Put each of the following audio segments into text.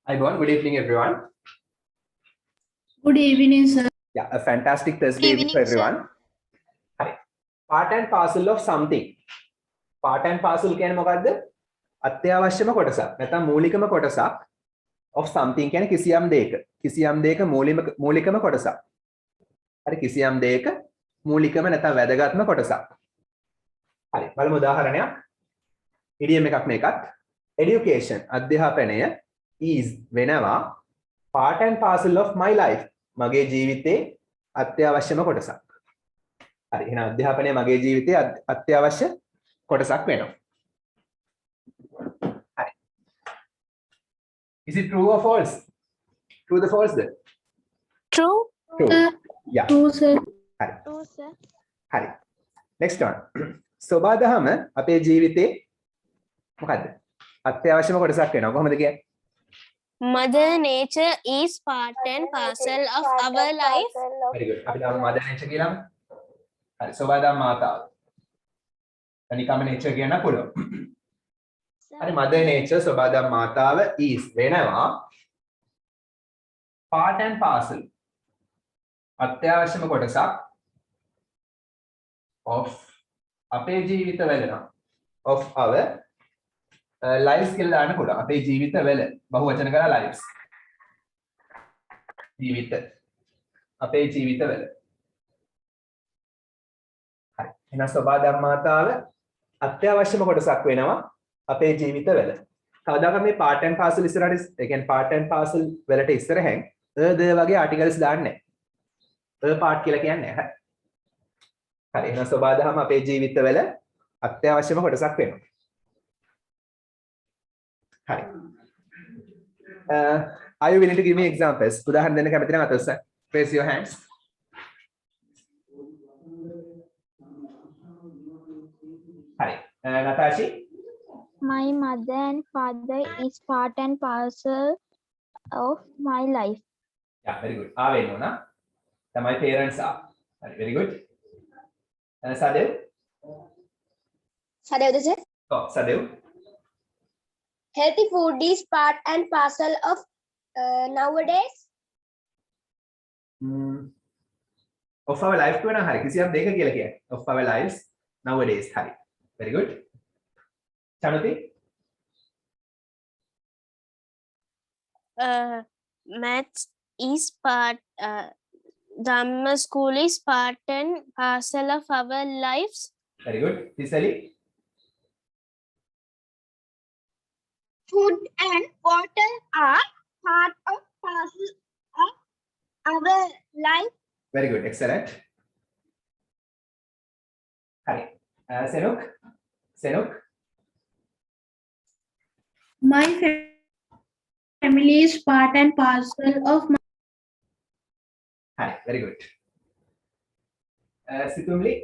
Hi, Bon. Good evening, everyone. Good evening, sir. Yeah, a fantastic Thursday evening for everyone. Hi. Part and parcel of something. Part and parcel කියන්නේ මොකද්ද? අත්‍යවශ්‍යම කොටසක්. නැත්නම් මූලිකම කොටසක් of something කියන්නේ කිසියම් දෙයක. කිසියම් දෙයක මූලිකම කොටසක්. හරි කිසියම් දෙයක මූලිකම නැත්නම් වැදගත්ම කොටසක්. හරි. බලමු උදාහරණයක්. idiom එකක් මේකත්. Education අධ්‍යාපනය is වෙනවා part and parcel of my life. මගේ ජීවිතේ අත්‍යවශ්‍යම කොටසක්. හරි එහෙනම් අධ්‍යාපනය මගේ ජීවිතේ අත්‍යවශ්‍ය කොටසක් වෙනවා. හරි. Is it true or false? True the false the? True. True. Yeah. True, sir. හරි. True, sir. හරි. Next one. සබාදහම අපේ ජීවිතේ මොකද්ද? අත්‍යවශ්‍යම කොටසක් වෙනවා. කොහොමද කියන්නේ? Mother Nature is part and parcel of our life. Very good. අපි දාමු mother nature කියලාම. හරි. සබාදහම මාතාව. තනිකම nature කියන්න පුළුවන්. හරි mother nature සබාදහම මාතාව is වෙනවා part and parcel අත්‍යවශ්‍යම කොටසක් of අපේ ජීවිතවල of our lives කියලා දාන්න පුළුවන්. අපේ ජීවිතවල බහුවචන කරලා lives. ජීවිත. අපේ ජීවිතවල. හරි. එහෙනම් සබාදම් මාතාව අත්‍යවශ්‍යම කොටසක් වෙනවා අපේ ජීවිතවල. කවදාකවත් මේ part and parcel ඉස්සරහට ඒ කියන්නේ part and parcel වලට ඉස්සරහෙන් the වගේ articles දාන්නේ නැහැ. part කියලා කියන්නේ නැහැ. හරි. එහෙනම් සබාදම් අපේ ජීවිතවල අත්‍යවශ්‍යම කොටසක් වෙනවා. Hi. Are you willing to give me examples? උදාහරණ දෙන්න කැමති නම් අත උස්සන්න. Raise your hands. Hi. Natashi? My mother and father is part and parcel of my life. Yeah, very good. ආවෙන්න ඕන. My parents are. Very good. Sadev? Sadev, sir. Oh, Sadev. Healthy food is part and parcel of nowadays. Of our life කියනවා හරි. කිසියම් දෙයක කියලා කියන්නේ. Of our lives nowadays. හරි. Very good. Chanuti? Maths is part. Dhamma school is part and parcel of our lives. Very good. Tisali? Food and water are part of parcel of our life. Very good. Excellent. Hi. Senuk? Senuk? My family is part and parcel of my. Hi. Very good. Situmli?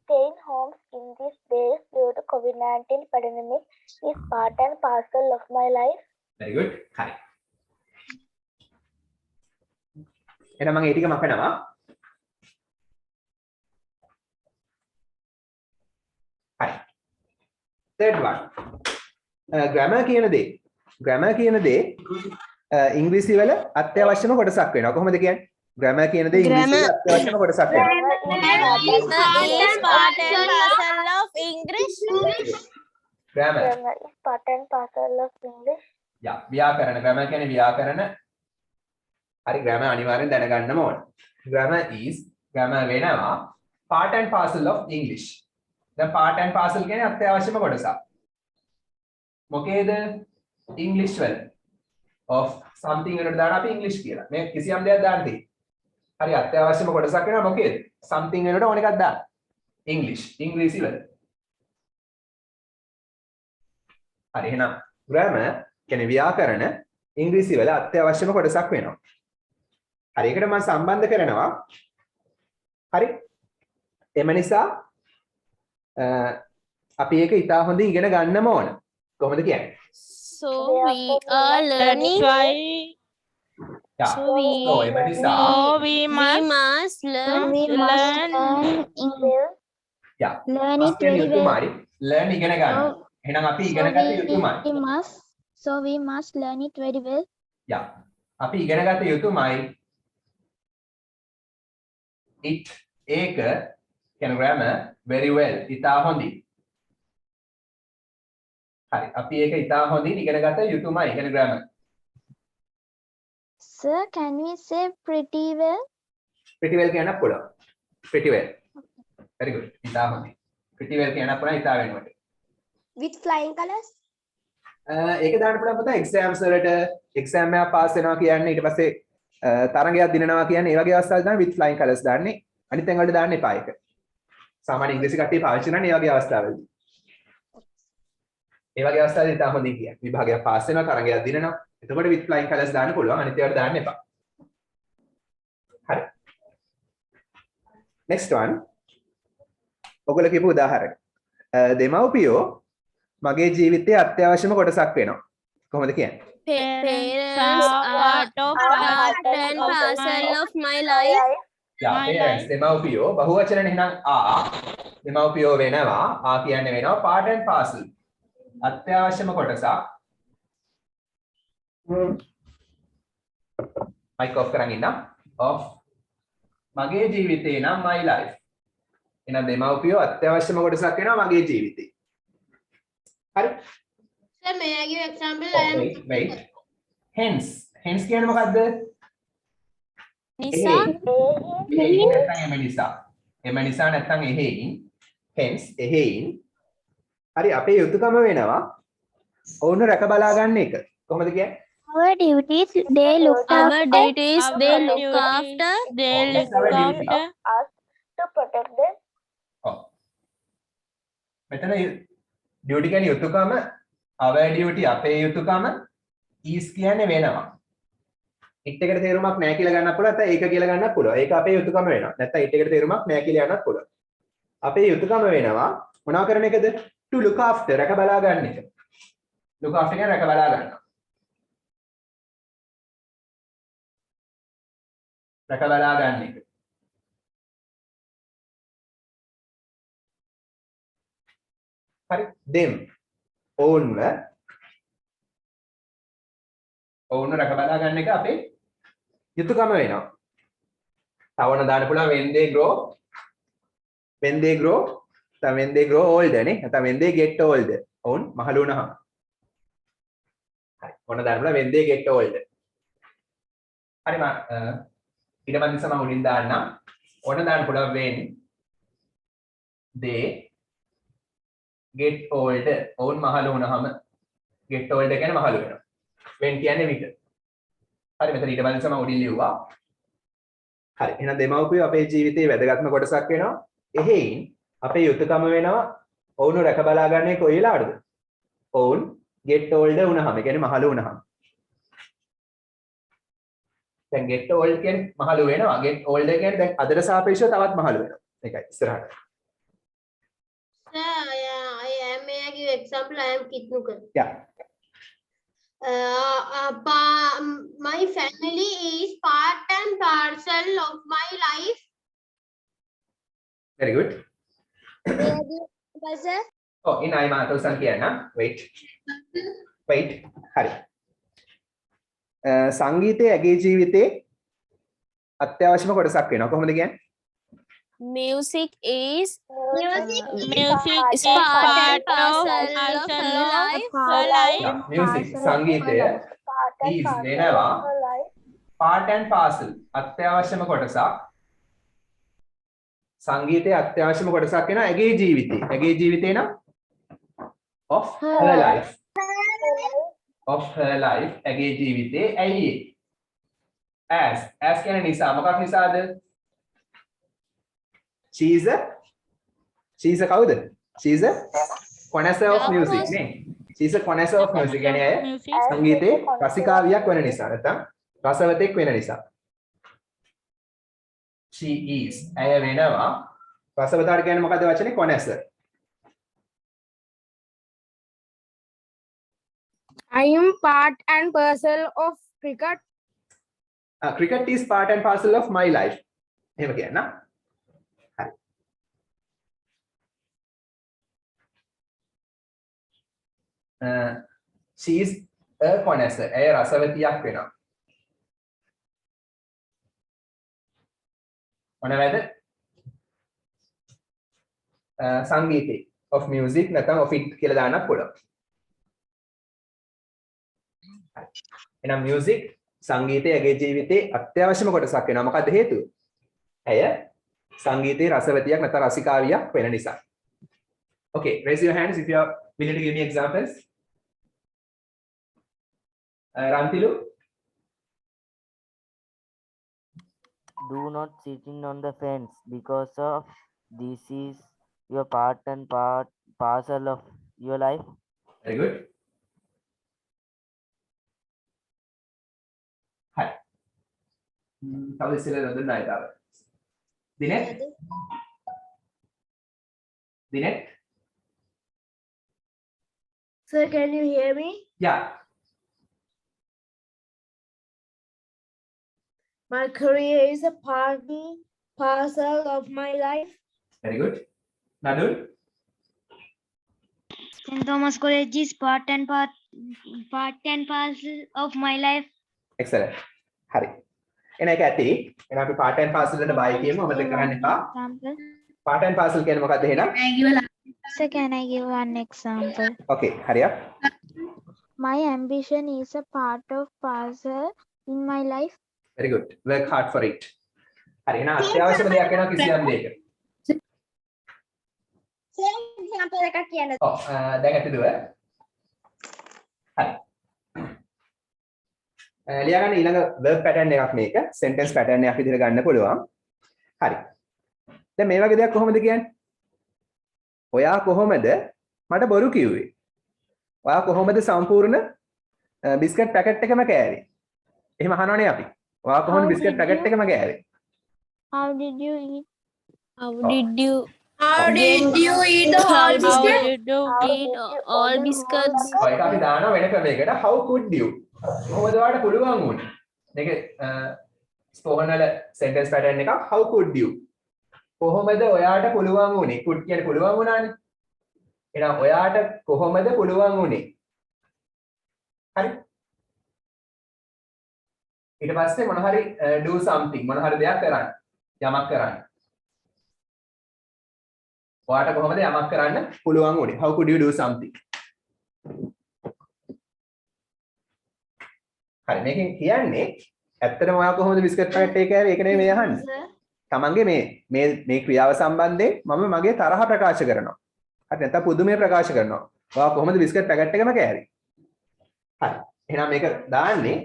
Staying home in these days due to COVID-19 pandemic is part and parcel of my life. Very good. Hi. එහෙනම් මම ඒ ටික මකනවා. Hi. Third one. grammar කියන දේ. grammar කියන දේ ඉංග්‍රීසි වල අත්‍යවශ්‍යම කොටසක් වෙනවා. කොහොමද කියන්නේ? grammar කියන දේ ඉංග්‍රීසි වල අත්‍යවශ්‍යම කොටසක් වෙනවා. Is part and parcel of English. grammar. Grammar is part and parcel of English. Yeah, ව්‍යාකරණ. grammar කියන්නේ ව්‍යාකරණ. හරි grammar අනිවාර්යෙන් දැනගන්නම ඕන. grammar වෙනවා part and parcel of English. දැන් part and parcel කියන්නේ අත්‍යවශ්‍යම කොටසක්. මොකේද? English වල. of something වලට දාන අපි English කියලා. මේ කිසියම් දෙයක් දාන්න තියෙන්නේ. හරි අත්‍යවශ්‍යම කොටසක් වෙනවා මොකේද? something වලට ඕන එකක් දාන්න. English ඉංග්‍රීසි වල. හරි එහෙනම් grammar කියන්නේ ව්‍යාකරණ ඉංග්‍රීසි වල අත්‍යවශ්‍යම කොටසක් වෙනවා. හරි ඒකට මම සම්බන්ධ කරනවා. හරි. එම නිසා අපි ඒක ඉතා හොඳින් ඉගෙන ගන්නම ඕන. කොහොමද කියන්නේ? So we are learning. Yeah. So we එම නිසා must learn. We must learn English. yeah. Learn it කියන්නේ very well. යුතුමයි. learn ඉගෙන ගන්න. එහෙනම් අපි ඉගෙන ගන්න යුතුමයි. We must So we must learn it very well. Yeah. අපි ඉගෙන ගත යුතුමයි. It ඒක කියන grammar very well. ඉතා හොඳින්. හරි. අපි ඒක ඉතා හොඳින් ඉගෙන ගත යුතුමයි කියන grammar. Sir, can we say pretty well? Pretty well කියන්න පුළුවන්. Pretty well. Very good. ඉතා හොඳින්. Pretty well කියන්න පුළුවන් ඉතා වෙනුවට. With flying colors? ඒක දාන්න පුළුවන් පුතා exams වලට exam එකක් pass වෙනවා කියන්නේ ඊට පස්සේ තරඟයක් දිනනවා කියන්නේ ඒ වගේ අවස්ථාවල තමයි with flying colors දාන්නේ. අනිත් තැන් වලට දාන්න එපා ඒක. සාමාන්‍ය ඉංග්‍රීසි කට්ටිය පාවිච්චි කරන්නේ ඒ වගේ අවස්ථාවලදී. ඒ වගේ අවස්ථාවලදී ඉතා හොඳින් කියන්නේ. විභාගයක් pass වෙනවා තරඟයක් දිනනවා. එතකොට with flying colors දාන්න පුළුවන්. අනිත් ඒවාට දාන්න එපා. හරි. next one. ඔයගොල්ලෝ කියපු උදාහරණ. දෙමව්පියෝ මගේ ජීවිතයේ අත්‍යවශ්‍යම කොටසක් වෙනවා. කොහොමද කියන්නේ? Parents are part and parcel of my life. Yeah, parents දෙමව්පියෝ බහුවචනනේ එහෙනම් දෙමව්පියෝ වෙනවා. කියන්නේ වෙනවා part and parcel. අත්‍යවශ්‍යම කොටසක්. mic off කරන් ඉන්න. of මගේ ජීවිතේ නම් my life. එහෙනම් දෙමව්පියෝ අත්‍යවශ්‍යම කොටසක් වෙනවා මගේ ජීවිතේ. හරි. Sir, may I give example? wait. hence කියන්නේ මොකද්ද? Nisa. එම නිසා නැත්නම් එහෙයින් hence එහෙයින් හරි අපේ යුතුයකම වෙනවා ඔවුන්ව රැක බලා ගන්න එක. කොහොමද කියන්නේ? Our duties, they look Our after. duties they look after. Us to protect them. ඔව්. මෙතන duty කියන්නේ යුතුයකම our duty අපේ යුතුයකම is කියන්නේ වෙනවා. it එකට තේරුමක් නැහැ කියලා ගන්නත් පුළුවන් නැත්නම් ඒක කියලා ගන්නත් පුළුවන්. ඒක අපේ යුතුයකම වෙනවා. නැත්නම් it එකට තේරුමක් නැහැ කියලා යන්නත් පුළුවන්. අපේ යුතුයකම වෙනවා මොනවා කරන එකද? to look after රැක බලා ගන්න එක. look after කියන්නේ රැක බලා ගන්නවා. රැක බලා ගන්න එක. හරි them ඔවුන්ව රැක බලා ගන්න එක අපේ යුතුයකම වෙනවා. තවන දාන්න පුළුවන් when they grow then when they grow older නේ නැත්නම් when they get older ඔවුන් මහලු වුණාම. හරි ඔන්න දාන්න පුළුවන් when they get older. හරි මම ඊට පස්සේ මම උඩින් දාන්නම්. ඔන්න දාන්න පුළුවන් when they get older ඔවුන් මහලු වුණාම get older කියන්නේ මහලු වෙනවා. when කියන්නේ විට. හරි මෙතන ඊට පස්සේ මම උඩින් ලිව්වා. හරි එහෙනම් දෙමව්පියෝ අපේ ජීවිතයේ වැදගත්ම කොටසක් වෙනවා. එහෙයින් අපේ යුතුයකම වෙනවා ඔවුන්ව රැක බලා ගන්න එක කොයි වෙලාවටද? ඔවුන් get older වුණාම. ඒ කියන්නේ මහලු වුණාම. දැන් get old කියන්නේ මහලු වෙනවා. get older කියන්නේ දැන් අදට සාපේක්ෂව තවත් මහලු වෙනවා. ඒකයි ඉස්සරහට. Sir, may I give example? I am Kitnukar. Yeah. My family is part and parcel of my life. Very good. Sir, Oh, in I මාතොසන් කියන්න. Wait. හරි. සංගීතය ඇගේ ජීවිතේ අත්‍යවශ්‍යම කොටසක් වෙනවා. කොහොමද කියන්නේ? Music is part part of her life. Yeah, music සංගීතය Part and is parcel වෙනවා of her life. part and parcel අත්‍යවශ්‍යම කොටසක්. සංගීතයේ අත්‍යවශ්‍යම කොටසක් වෙනවා ඇගේ ජීවිතේ. ඇගේ ජීවිතේ නම් of her life. of her life ඇගේ ජීවිතේ ඇයි as කියන නිසා මොකක් නිසාද? she is a කවුද? she is a connoisseur of music නේ. she is a connoisseur of music කියන්නේ අය සංගීතේ රසිකාවියක් වෙන නිසා නැත්නම් රසවතෙක් වෙන නිසා. she is ඇය වෙනවා රසවතට කියන්නේ මොකද්ද වචනේ? connoisseur. I am part and parcel of cricket. Cricket is part and parcel of my life. එහෙම කියන්න. හරි. she is a connoisseur. එය රසවතියක් වෙනවා. මොනවද? සංගීතේ of music නැත්නම් of it කියලා දාන්නත් පුළුවන්. එහෙනම් music සංගීතයේ ජීවිතේ අත්‍යවශ්‍යම කොටසක් වෙනවා. මොකද හේතුව? ඇය සංගීතයේ රසවතියක් නැත්නම් රසිකාවියක් වෙන නිසා. Okay, raise your hands if you are willing to give me examples. Rantilu? Do not sitting on the fence because of this is your part and parcel of your life. Very good. Hi. How is it on the night hour? Dinet? Dinet? Sir, can you hear me? Yeah. My career is a part and parcel of my life. Very good. Nadul? St. Thomas College is part and parcel of my life. Excellent. හරි. එන එක ඇති. එහෙනම් අපි part and parcel වලට bye කියමු. අමතක කරන්න එපා. part and parcel කියන්නේ මොකක්ද එහෙනම්? So can I give one example? Okay, hurry up. My ambition is a part of parcel in my life. Very good. Work hard for it. හරි. එහෙනම් අත්‍යවශ්‍යම දෙයක් වෙනවා කිසියම් දෙයක. Same example එකක් කියන්න. ඔව් දැන් ඇතිදුව. හරි. ලියාගන්න ඊළඟ verb pattern එකක් මේක. sentence pattern එකක් විදිහට ගන්න පුළුවන්. හරි. දැන් මේ වගේ දෙයක් කොහොමද කියන්නේ? ඔයා කොහොමද මට බොරු කිව්වේ? ඔයා කොහොමද සම්පූර්ණ බිස්කට් පැකට් එකම කෑවේ? එහෙම අහනවනේ අපි. ඔයා කොහොමද බිස්කට් පැකට් එකම කෑවේ? How did you eat? How did you eat the whole how biscuit? did you eat all biscuits? ඔය එක අපි දානවා වෙන ක්‍රමයකට how could you? කොහොමද ඔයාලට පුළුවන් වුනේ? මේක ස්පෝකන් වල sentence pattern එකක් how could you? කොහොමද ඔයාට පුළුවන් වුනේ? could කියන්නේ පුළුවන් වුණානේ. එහෙනම් ඔයාට කොහොමද පුළුවන් වුනේ? හරි. ඊට පස්සේ මොන හරි do something මොන හරි දෙයක් කරන්න. යමක් කරන්න. ඔයාට කොහොමද යමක් කරන්න පුළුවන් වුනේ? How could you do something? හරි මේකෙන් කියන්නේ ඇත්තටම ඔයා කොහොමද බිස්කට් පැකට් එක කෑවේ? ඒක නෙමෙයි මේ අහන්නේ. තමන්ගේ මේ ක්‍රියාව සම්බන්ධයෙන් මම මගේ තරහ ප්‍රකාශ කරනවා. හරි නැත්නම් පුදුමය ප්‍රකාශ කරනවා. ඔයා කොහොමද බිස්කට් පැකට් එකම කෑවේ? හරි. එහෙනම් මේක දාන්නේ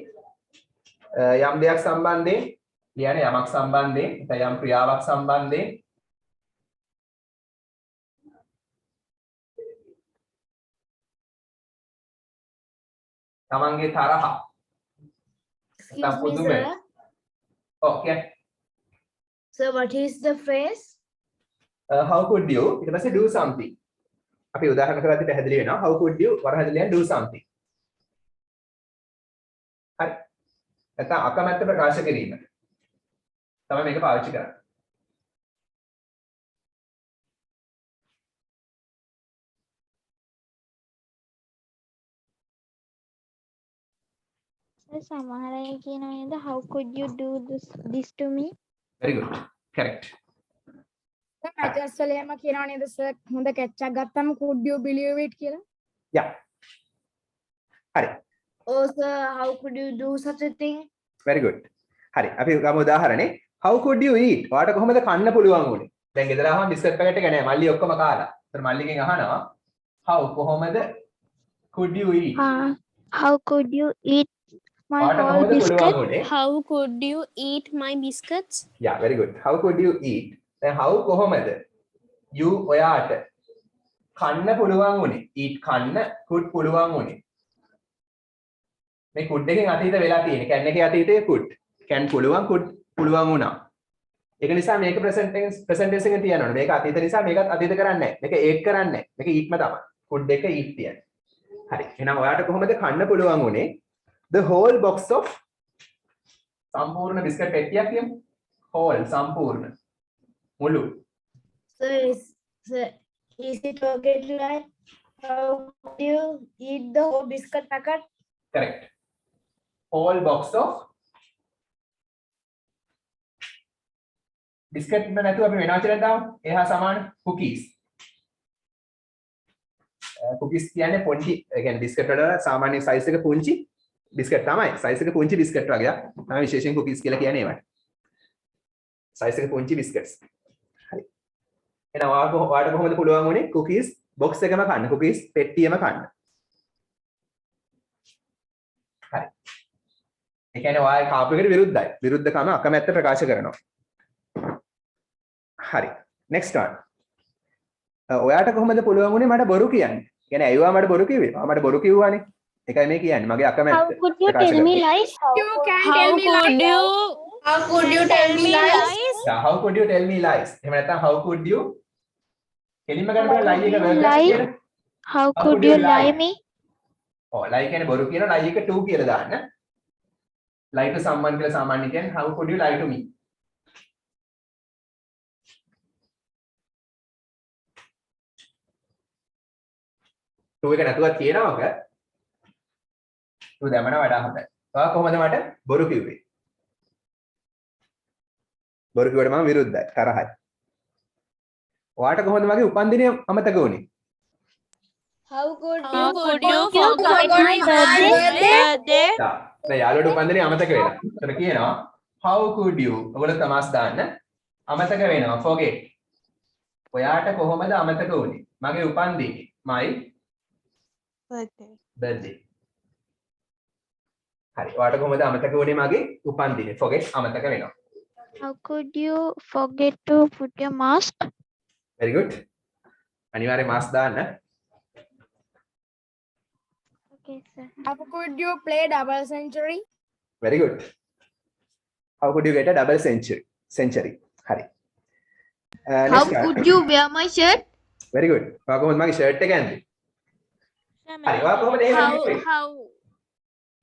යම් දෙයක් සම්බන්ධයෙන් කියන්නේ යමක් සම්බන්ධයෙන් නැත්නම් යම් ක්‍රියාවක් සම්බන්ධයෙන් තමන්ගේ තරහ නැත්නම් පුදුමය. ඔව් So what is the phrase? how could you ඊට පස්සේ do something. අපි උදාහරණ කරද්දී පැහැදිලි වෙනවා how could you වරහදලියෙන් do something. හරි. නැත්නම් අකමැත්ත ප්‍රකාශ කිරීම. තමයි මේක පාවිච්චි කරන්නේ. සමහර අය කියනවා නේද how could you do this to me? Very good. Correct. Matches වල එහෙම කියනවා නේද සර් හොඳ කැච් එකක් ගත්තම could you believe it කියලා? Yeah. හරි. Oh sir, how could you do such a thing? Very good. හරි. අපි ගමු උදාහරණේ how could you eat? ඔයාට කොහොමද කන්න පුළුවන් වුනේ? දැන් ගෙදර ආවම බිස්කට් පැකට් එක නෑ. මල්ලි ඔක්කොම කාලා. ඒතර මල්ලිගෙන් අහනවා how කොහොමද could you eat? How could you eat my ඔයාට whole කොහොමද biscuit? පුළුවන් වුනේ? How could you eat my biscuits? Yeah, very good. How could you eat? දැන් how කොහොමද you ඔයාට කන්න පුළුවන් වුනේ? eat කන්න could පුළුවන් වුනේ. මේ could එකෙන් අතීත වෙලා තියෙන්නේ. can එකේ අතීතයේ could. can පුළුවන් could පුළුවන් වුණා. ඒක නිසා මේක present tense එකෙන් තියනවා. මේක අතීත නිසා මේකත් අතීත කරන්නේ නැහැ. මේක eat කරන්නේ නැහැ. මේක eatම තමයි. could එක eat තියන්නේ. හරි. එහෙනම් ඔයාට කොහොමද කන්න පුළුවන් වුනේ? The whole box of සම්පූර්ණ බිස්කට් පෙට්ටියක් කියමු. whole සම්පූර්ණ. මුළු. So is it okay to like how could you eat the whole biscuit packet? correct. Whole box of biscuit එක නැතුව අපි වෙන වචනයක් දාමු. එහා සමාන cookies. cookies කියන්නේ පොන්ටි, ඒ කියන්නේ බිස්කට් වල සාමාන්‍ය size එක පුංචි බිස්කට් තමයි. size එක පුංචි බිස්කට් වගේ. තමයි විශේෂයෙන් cookies කියලා කියන්නේ ඒවට. size එක පුංචි biscuits. හරි. එහෙනම් ඔයාලට කොහොමද පුළුවන් වුනේ cookies box එකම කන්න, cookies පෙට්ටියම කන්න. හරි. ඒ කියන්නේ ඔයාලා කාපු එකට විරුද්ධයි. විරුද්ධකම අකමැත්ත ප්‍රකාශ කරනවා. හරි. next one. ඔයාට කොහොමද පුළුවන් වුනේ මට බොරු කියන්න? කියන්නේ ඇයිවා මට බොරු කිව්වේ? මට බොරු කිව්වානේ. ඒකයි මේ කියන්නේ. මගේ අකමැත්ත. How could you tell me lies? You can How tell me could you? How could you tell me lies? Yeah, how could you tell me lies? එහෙම නැත්නම් how could you? කෙලින්ම ගන්න බෑ lie එක verb එක Lie? කියලා. How could you lie me? ඔව් lie කියන්නේ බොරු කියන lie එක to කියලා දාන්න. lie to someone කියලා සාමාන්‍ය කියන්නේ how could you lie to me? to එක නැතුවත් කියනවක to දැමන වඩා හොඳයි. ඔයා කොහොමද මට බොරු කිව්වේ? බොරු කිව්වට මම විරුද්ධයි. තරහයි. ඔයාට කොහොමද මගේ උපන්දිනය අමතක වුනේ? How could How could you forget forget my my birthday? දැන් යාළුවට උපන්දිනය අමතක වෙලා. එතන කියනවා how could you? ඔයගොල්ලෝ තමාස් දාන්න. අමතක වෙනවා forget. ඔයාට කොහොමද අමතක වුනේ? මගේ උපන්දිනේ. my birthday. හරි. ඔයාට කොහොමද අමතක වුනේ මගේ උපන්දිනේ? forget අමතක වෙනවා. How could you forget to put your mask? very good. අනිවාර්යෙන් මාස් දාන්න. Okay, sir. How could you play double century? very good. how could you get a double century? හරි. How could you wear my shirt? very good. ඔයා කොහොමද මගේ shirt එක ඇඳේ? හරි. ඔයා කොහොමද එහෙම කිව්වේ?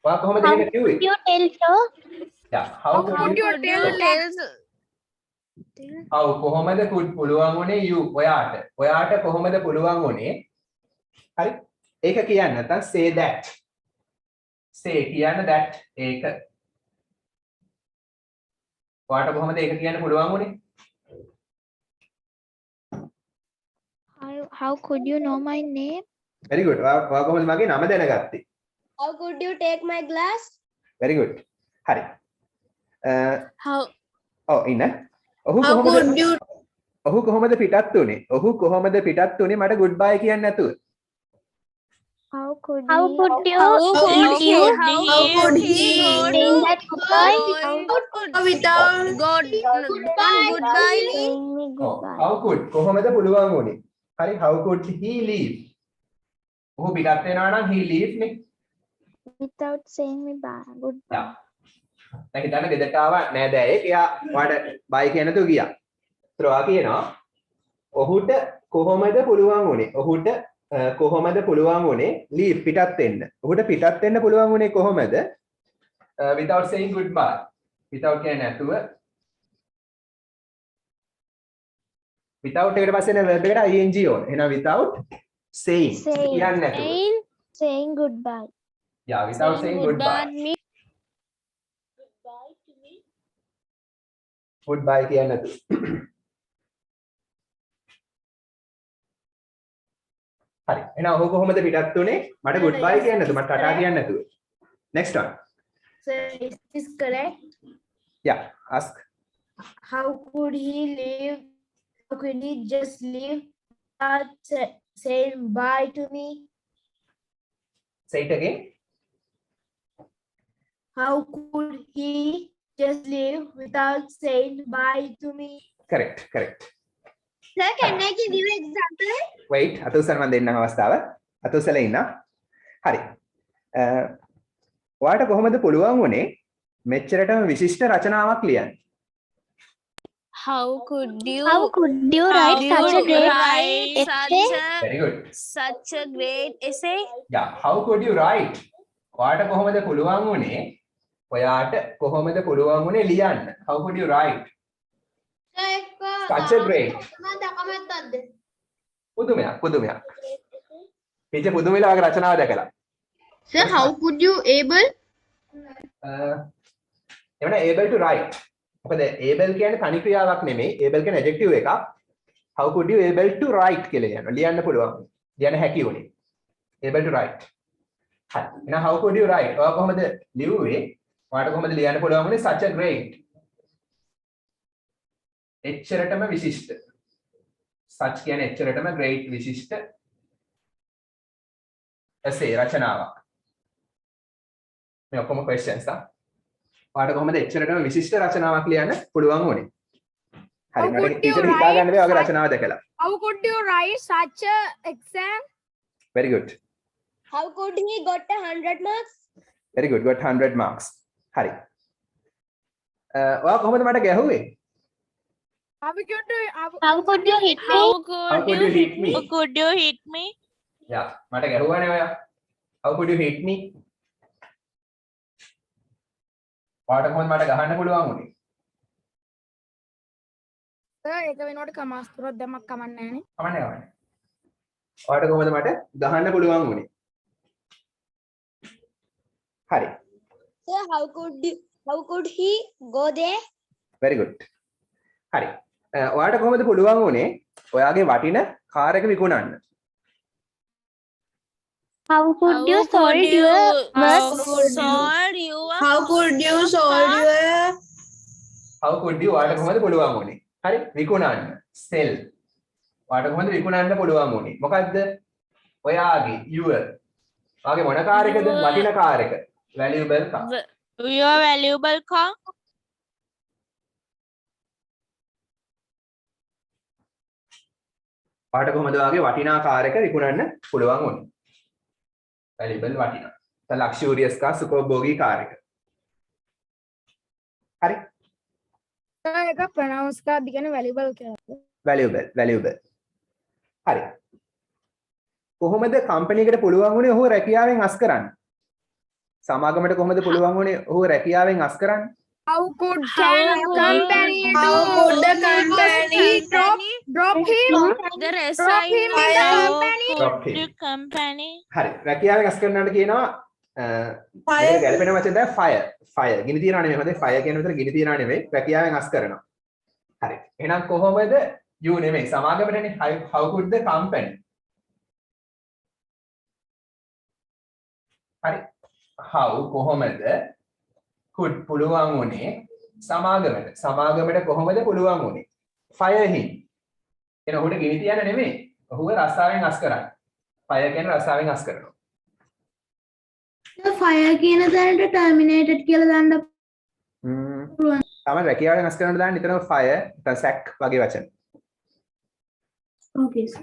ඔයා කොහොමද එහෙම කිව්වේ? You tell so? yeah how could you how කොහොමද පුළුවන් වුනේ you ඔයාට කොහොමද පුළුවන් වුනේ? හරි. ඒක කියන්න නැත්නම් say that. say කියන්න that ඒක. ඔයාට කොහොමද ඒක කියන්න පුළුවන් වුනේ? How could you know my name? very good. ඔයා කොහොමද මගේ නම දැනගත්තේ? How could you take my glass? very good. හරි. How ඉන්න. ඔහු කොහොමද පිටත් උනේ? ඔහු කොහොමද පිටත් උනේ මට good bye කියන්නේ නැතුව? How could you say that goodbye? Without God. Goodbye. Saying me goodbye. how could කොහොමද පුළුවන් වුනේ? හරි. how could he leave? ඔහු පිටත් වෙනවා නම් he leave නේ. Without saying me bye. Goodbye. yeah. දැන් හිතන්න ගෙදරට ආවා නෑදෑයෙක්. එයා ඔයාට bye කියන තු ගියා. ඒතර ඔයා කියනවා ඔහුට කොහොමද පුළුවන් වුනේ? ඔහුට කොහොමද පුළුවන් වුනේ leave පිටත් වෙන්න? ඔහුට පිටත් වෙන්න පුළුවන් වුනේ කොහොමද? without saying goodbye. without කියන්නේ නැතුව without එකට පස්සේ නේ verb එකට ing ඕන. එහෙනම් without saying කියන්නේ නැතුව. Saying goodbye. yeah without saying goodbye. goodbye කියන්නේ නැතුව. හරි. එහෙනම් ඔහු කොහොමද පිටත් උනේ? මට goodbye කියන්නේ නැතුව. මට ටටා කියන්නේ නැතුව. next one. Sir, is this correct? yeah ask. How could he leave? How could he just leave without saying bye to me? say it again. How could he just leave without saying bye to me? correct. Sir, can I give you an example? wait අතුසන් මම දෙන්නම් අවස්ථාව. අතුසල ඉන්න. හරි. ඔයාට කොහොමද පුළුවන් වුනේ මෙච්චරටම විශිෂ්ට රචනාවක් ලියන්න? How could you write such a great essay? very good. such a great essay? yeah how could you write? ඔයාට කොහොමද පුළුවන් වුනේ? ඔයාට කොහොමද පුළුවන් වුනේ ලියන්න? how could you write? such a great. පුදුමයක්. පිට පුදුම වෙලාවක රචනාව දැකලා. Sir, how could you able? එවන able to write. මොකද able කියන්නේ තනි ක්‍රියාවක් නෙමෙයි. able කියන්නේ adjective එකක්. How could you able to write කියලා කියනවා. ලියන්න පුළුවන්. ලියන්න හැකි වුණේ. Able to write. හරි. එහෙනම් how could you write? ඔයා කොහොමද ලියුවේ? ඔයාට කොහොමද ලියන්න පුළුවන් වුණේ? such a great. එච්චරටම විශිෂ්ට. such කියන්නේ එච්චරටම great විශිෂ්ට. essay රචනාවක්. මේ ඔක්කොම questions ආ. ඔයාට කොහොමද එච්චරටම විශිෂ්ට රචනාවක් ලියන්න පුළුවන් වුණේ? හරි මට ටීචර් හිතා ගන්න බෑ ඔයගේ රචනාව දැකලා. How could you write such a exam? Very good. How could he got 100 marks? Very good. Got 100 marks. හරි. ඔයා කොහොමද මට ගැහුවේ? How could you How could you hit me? How could you hit me? How could you hit me? Yeah. මට ගැහුවානේ ඔයා. How could you hit me? ඔයාට කොහොමද මට ගහන්න පුළුවන් වුණේ? sir ඒක වෙනකොට කමාස්තුරක් දැම්මක් කමන්නේ නැහනේ. කමන්නේ කමන්නේ. ඔයාට කොහොමද මට ගහන්න පුළුවන් වුණේ? හරි. Sir, how could he go there? Very good. හරි. ඔයාට කොහොමද පුළුවන් වුණේ ඔයාගේ වටින කාර් එක විකුණන්න? How could you sold your work? How could you solve your? How could you ඔයාට කොහොමද පුළුවන් වුණේ? හරි විකුණන්න. sell. ඔයාට කොහොමද විකුණන්න පුළුවන් වුණේ? මොකද්ද? ඔයාගේ your. ඔයාගේ මොන කාර් එකද? වටින කාර් එක. valuable car. Your valuable car. ඔයාට කොහොමද ඔයාගේ වටිනා කාර් එක විකුණන්න පුළුවන් වුණේ? valuable වටිනා. the luxurious car සුඛෝභෝගී කාර් එක. හරි. sir ඒක pronounce කරද්දි කියන්නේ valuable කියලා. valuable. හරි. කොහොමද කම්පැනි එකට පුළුවන් වුණේ ඔහු රැකියාවෙන් අස් කරන්න? සමාගමට කොහොමද පුළුවන් වුණේ ඔහු රැකියාවෙන් අස් කරන්න? How could the company drop him? The Drop him in the company. Drop him. The company. හරි. රැකියාවෙන් අස් කරන්නට කියනවා මේක ගැලපෙන වචන තමයි fire. ගිනි තියනවා නෙමෙයි. හොඳේ fire කියන විතර ගිනි තියනවා නෙමෙයි. රැකියාවෙන් අස් කරනවා. හරි. එහෙනම් කොහොමද you නෙමෙයි සමාගමටනේ how could the company. හරි. how කොහොමද could පුළුවන් වුණේ සමාගමට කොහොමද පුළුවන් වුණේ fire him එන ඔහුට ගිනි තියන්න නෙමෙයි ඔහුව රස්සාවෙන් අස් කරන්න fire කියන්නේ රස්සාවෙන් අස් කරනවා fire කියන තැනට terminated කියලා දාන්න තමයි රැකියාවෙන් අස් කරනට දාන්න නිතරම fire sack වගේ වචන okay sir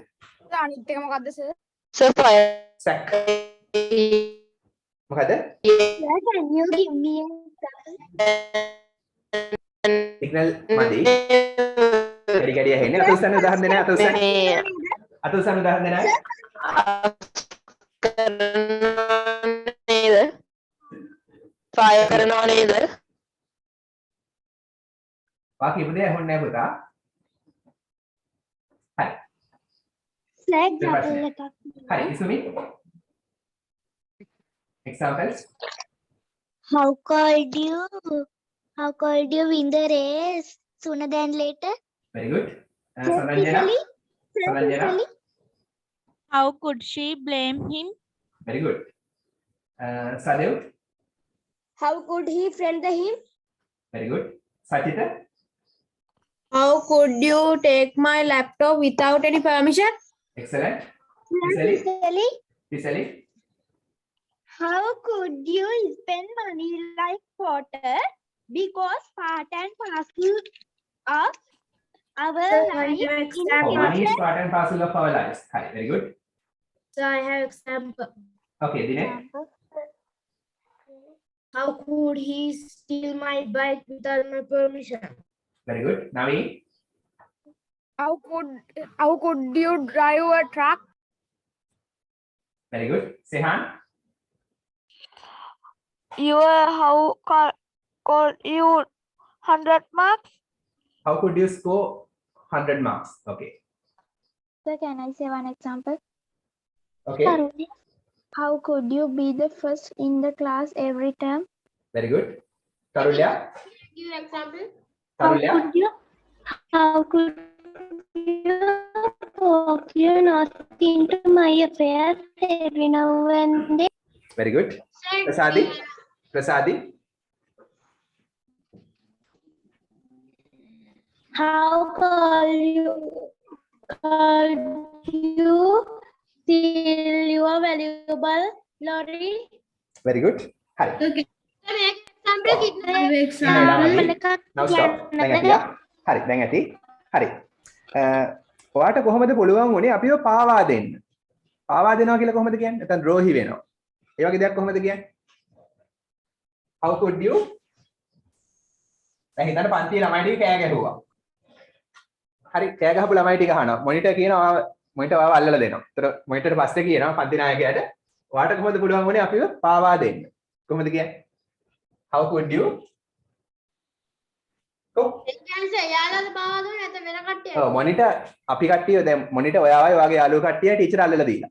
අනිත් එක මොකද්ද sir? sack මොකද can you give me signal මදි කැඩි ඇහෙන්නේ අතොස්සන්න උදාහරණ දෙන්න අතොස්සන්න උදාහරණ දෙන්න නේද ෆයර් කරනවා නේද වාක්‍ය ඉපදේ ඇහුන්නේ නැහැ පුතා හරි example එකක් හරි ඉසුමි examples How could you win the race sooner than later? very good Sananjana How could she blame him? very good Sadev How could he friend him? very good Sachita How could you take my laptop without any permission? excellent Tisali how could you spend money like water because part and parcel of our life money is part and parcel of our lives hi very good So I have example. okay Dinesh How could he steal my bike without my permission? very good Navi How could you drive a truck? very good Sehan How could you 100 marks? how could you score 100 marks okay So can I say one example? okay How could you be the first in the class every time? Very good. Karulya. Give example. Karulya. How could you poke your nose into my affairs every now and then? Very good. Prasadi. Prasadi. How could you steal your valuable lottery? Very good. Hari. Make example कितना Now stop. දැන් ඇතිලා. හරි දැන් ඇති. හරි. ඔයාට කොහොමද පුළුවන් උනේ අපිව පාවා දෙන්න? පාවා දෙනවා කියලා කොහොමද කියන්නේ? නැත්නම් ද්‍රෝහි වෙනවා. ඒ වගේ දෙයක් කොහොමද කියන්නේ? How could you? දැන් හිතන්න පන්තියේ ළමයි ටික කෑ ගැහුවා. හරි කෑ ගහපු ළමයි ටික අහනවා. මොනිටර් කියනවා මොනිටර් ඔයාව අල්ලලා දෙනවා. ඒතර මොනිටර් පස්සේ කියනවා පන්ති නායකයාට ඔයාට කොහොමද පුළුවන් උනේ අපිව පාවා දෙන්න? කොහොමද කියන්නේ? How could you? මොනිටර් අපි කට්ටිය දැන් මොනිටර් ඔයාවයි ඔයාගේ යාළුවෝ කට්ටිය ටීචර් අල්ලලා දීලා.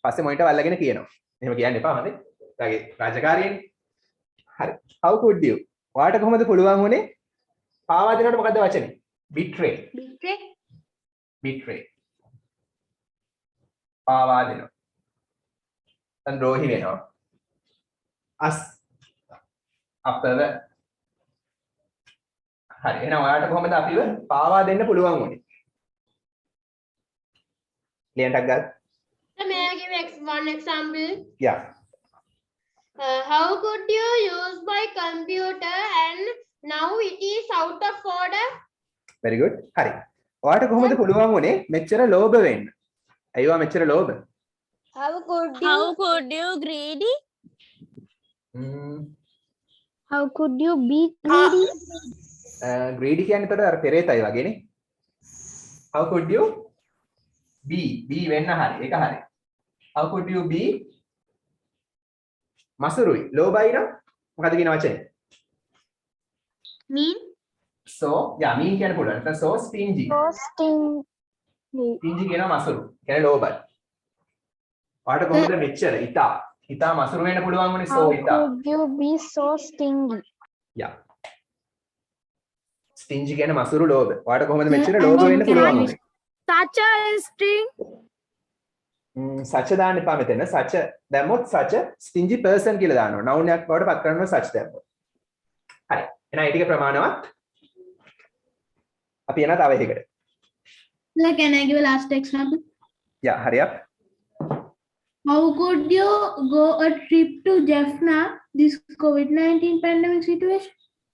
පස්සේ මොනිටර් අල්ලගෙන කියනවා. එහෙම කියන්න එපා හරි. ඔයාගේ රාජකාරියනේ. හරි. How could you? ඔයාට කොහොමද පුළුවන් උනේ? පාවා දෙනකොට මොකද්ද වචනේ? Betray. Betray. පාවා දෙනවා. දැන් ද්‍රෝහි වෙනවා. us අපව හරි එහෙනම් ඔයාලට කොහොමද අපිව පාවා දෙන්න පුළුවන් උනේ? ලියන්නක් ගන්න. May I give one example? Yeah. How could you use my computer and now it is out of order? Very good. හරි. ඔයාලට කොහොමද පුළුවන් උනේ මෙච්චර ලෝභ වෙන්න? අයියෝ මෙච්චර ලෝභ. How could you greedy? How could you be greedy? greedy කියන්නේ එතකොට අර පෙරේතයි වගේනේ. How could you be වෙන්න හරි. ඒක හරි. How could you be මසුරුයි. ලෝභයි නම් මොකද කියන වචනේ? Mean? So, yeah, mean කියන්න පුළුවන්. නැත්නම් so stingy. stingy කියනවා මසුරු. කියන්නේ ලෝභයි. ඔයාලට කොහොමද මෙච්චර ඉතා මසුරු වෙන්න පුළුවන් වුනේ so ඉතා. How could you be so stingy? Yeah. stingy කියන්නේ මසුරු ලෝභ. ඔයාලට කොහොමද මෙච්චර ලෝභ වෙන්න පුළුවන් වුනේ? Such a string. such දාන්න එපා මෙතන. such දැම්මොත් such stingy person කියලා දානවා. noun එකක් බවට පත් කරනවා such දැම්මොත්. හරි. එහෙනම් ඒ ටික ප්‍රමාණවත්. අපි යනවා තව එකකට. Can I give a last example? Yeah, hurry up. How could you go a trip to Jaffna this COVID-19 pandemic situation?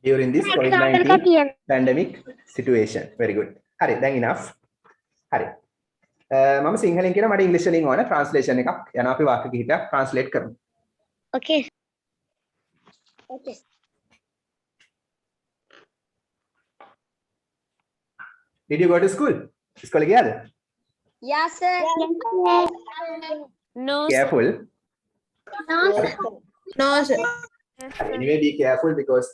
During this COVID-19 pandemic situation. Very good. Hari, දැන් enough. Hari. මම සිංහලෙන් කියන මට ඉංග්‍රීසි වලින් ඕන translation එකක් යනවා අපි වාක්‍ය කිහිපයක් ට්‍රාන්ස්ලේට් කරමු. Okay. Did you go to school? ඉස්කෝලේ ගියාද? Yes, sir. No, Careful. No, sir. Anyway, be careful because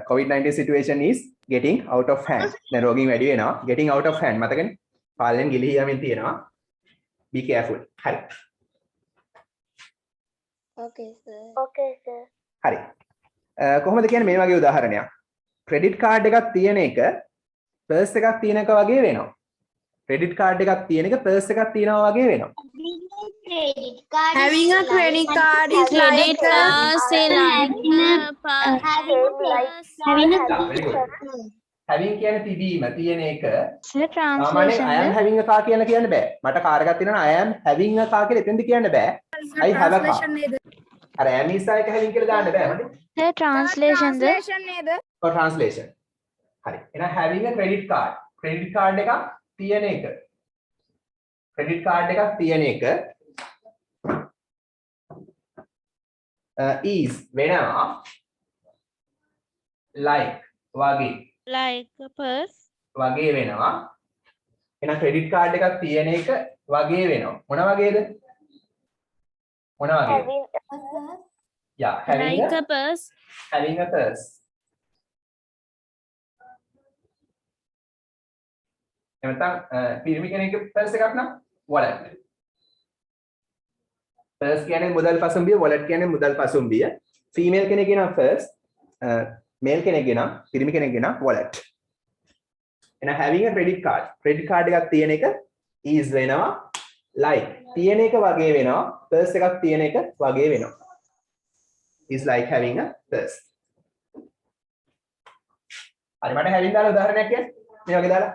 COVID-19 situation is getting out of hand. දැන් රෝගීන් වැඩි වෙනවා. Getting out of hand. මතකනේ? පාලෙන් ගිලිහි යමින් තියෙනවා. Be careful. හරි. Okay, sir. Okay, sir. හරි. කොහොමද කියන්නේ මේ වගේ උදාහරණයක්. ක්‍රෙඩිට් කාඩ් එකක් තියෙන එක පර්ස් එකක් තියෙන එක වගේ වෙනවා. ක්‍රෙඩිට් කාඩ් එකක් තියෙන එක පර්ස් එකක් තියෙනවා වගේ වෙනවා. Having a credit card is Credit cards say like having කියන්නේ තිබීම තියෙන එක. Sir, සාමාන්‍යයෙන් I am having a car කියලා කියන්න බෑ. මට කාර් එකක් තියෙනවා I am having a car කියලා එතෙන්ද කියන්න බෑ. I have a car. අර am is එක having කියලා දාන්න බෑ මට. Sir, translation නේද? for translation. හරි. එහෙනම් having a credit card. credit card එකක් තියෙන එක. credit card එකක් තියෙන එක is වෙනවා like වගේ like a purse. වගේ වෙනවා. එහෙනම් credit card එකක් තියෙන එක වගේ වෙනවා. මොන වගේද? මොන වගේද? Yeah, having Like a a purse. having a purse. එහෙනම් පිරිමි කෙනෙක්ගේ purse එකක් නම් wallet. First කියන්නේ මුදල් පසුම්බිය, wallet කියන්නේ මුදල් පසුම්බිය. Female කෙනෙක් ගෙනා first, male කෙනෙක් ගෙනා, පිරිමි කෙනෙක් ගෙනා wallet. එහෙනම් having a credit card. Credit card එකක් තියෙන එක is වෙනවා like. තියෙන එක වගේ වෙනවා. purse එකක් තියෙන එක වගේ වෙනවා. Is like having a purse. හරි මට having දාලා උදාහරණයක් කියන්න. මේ වගේ දාලා.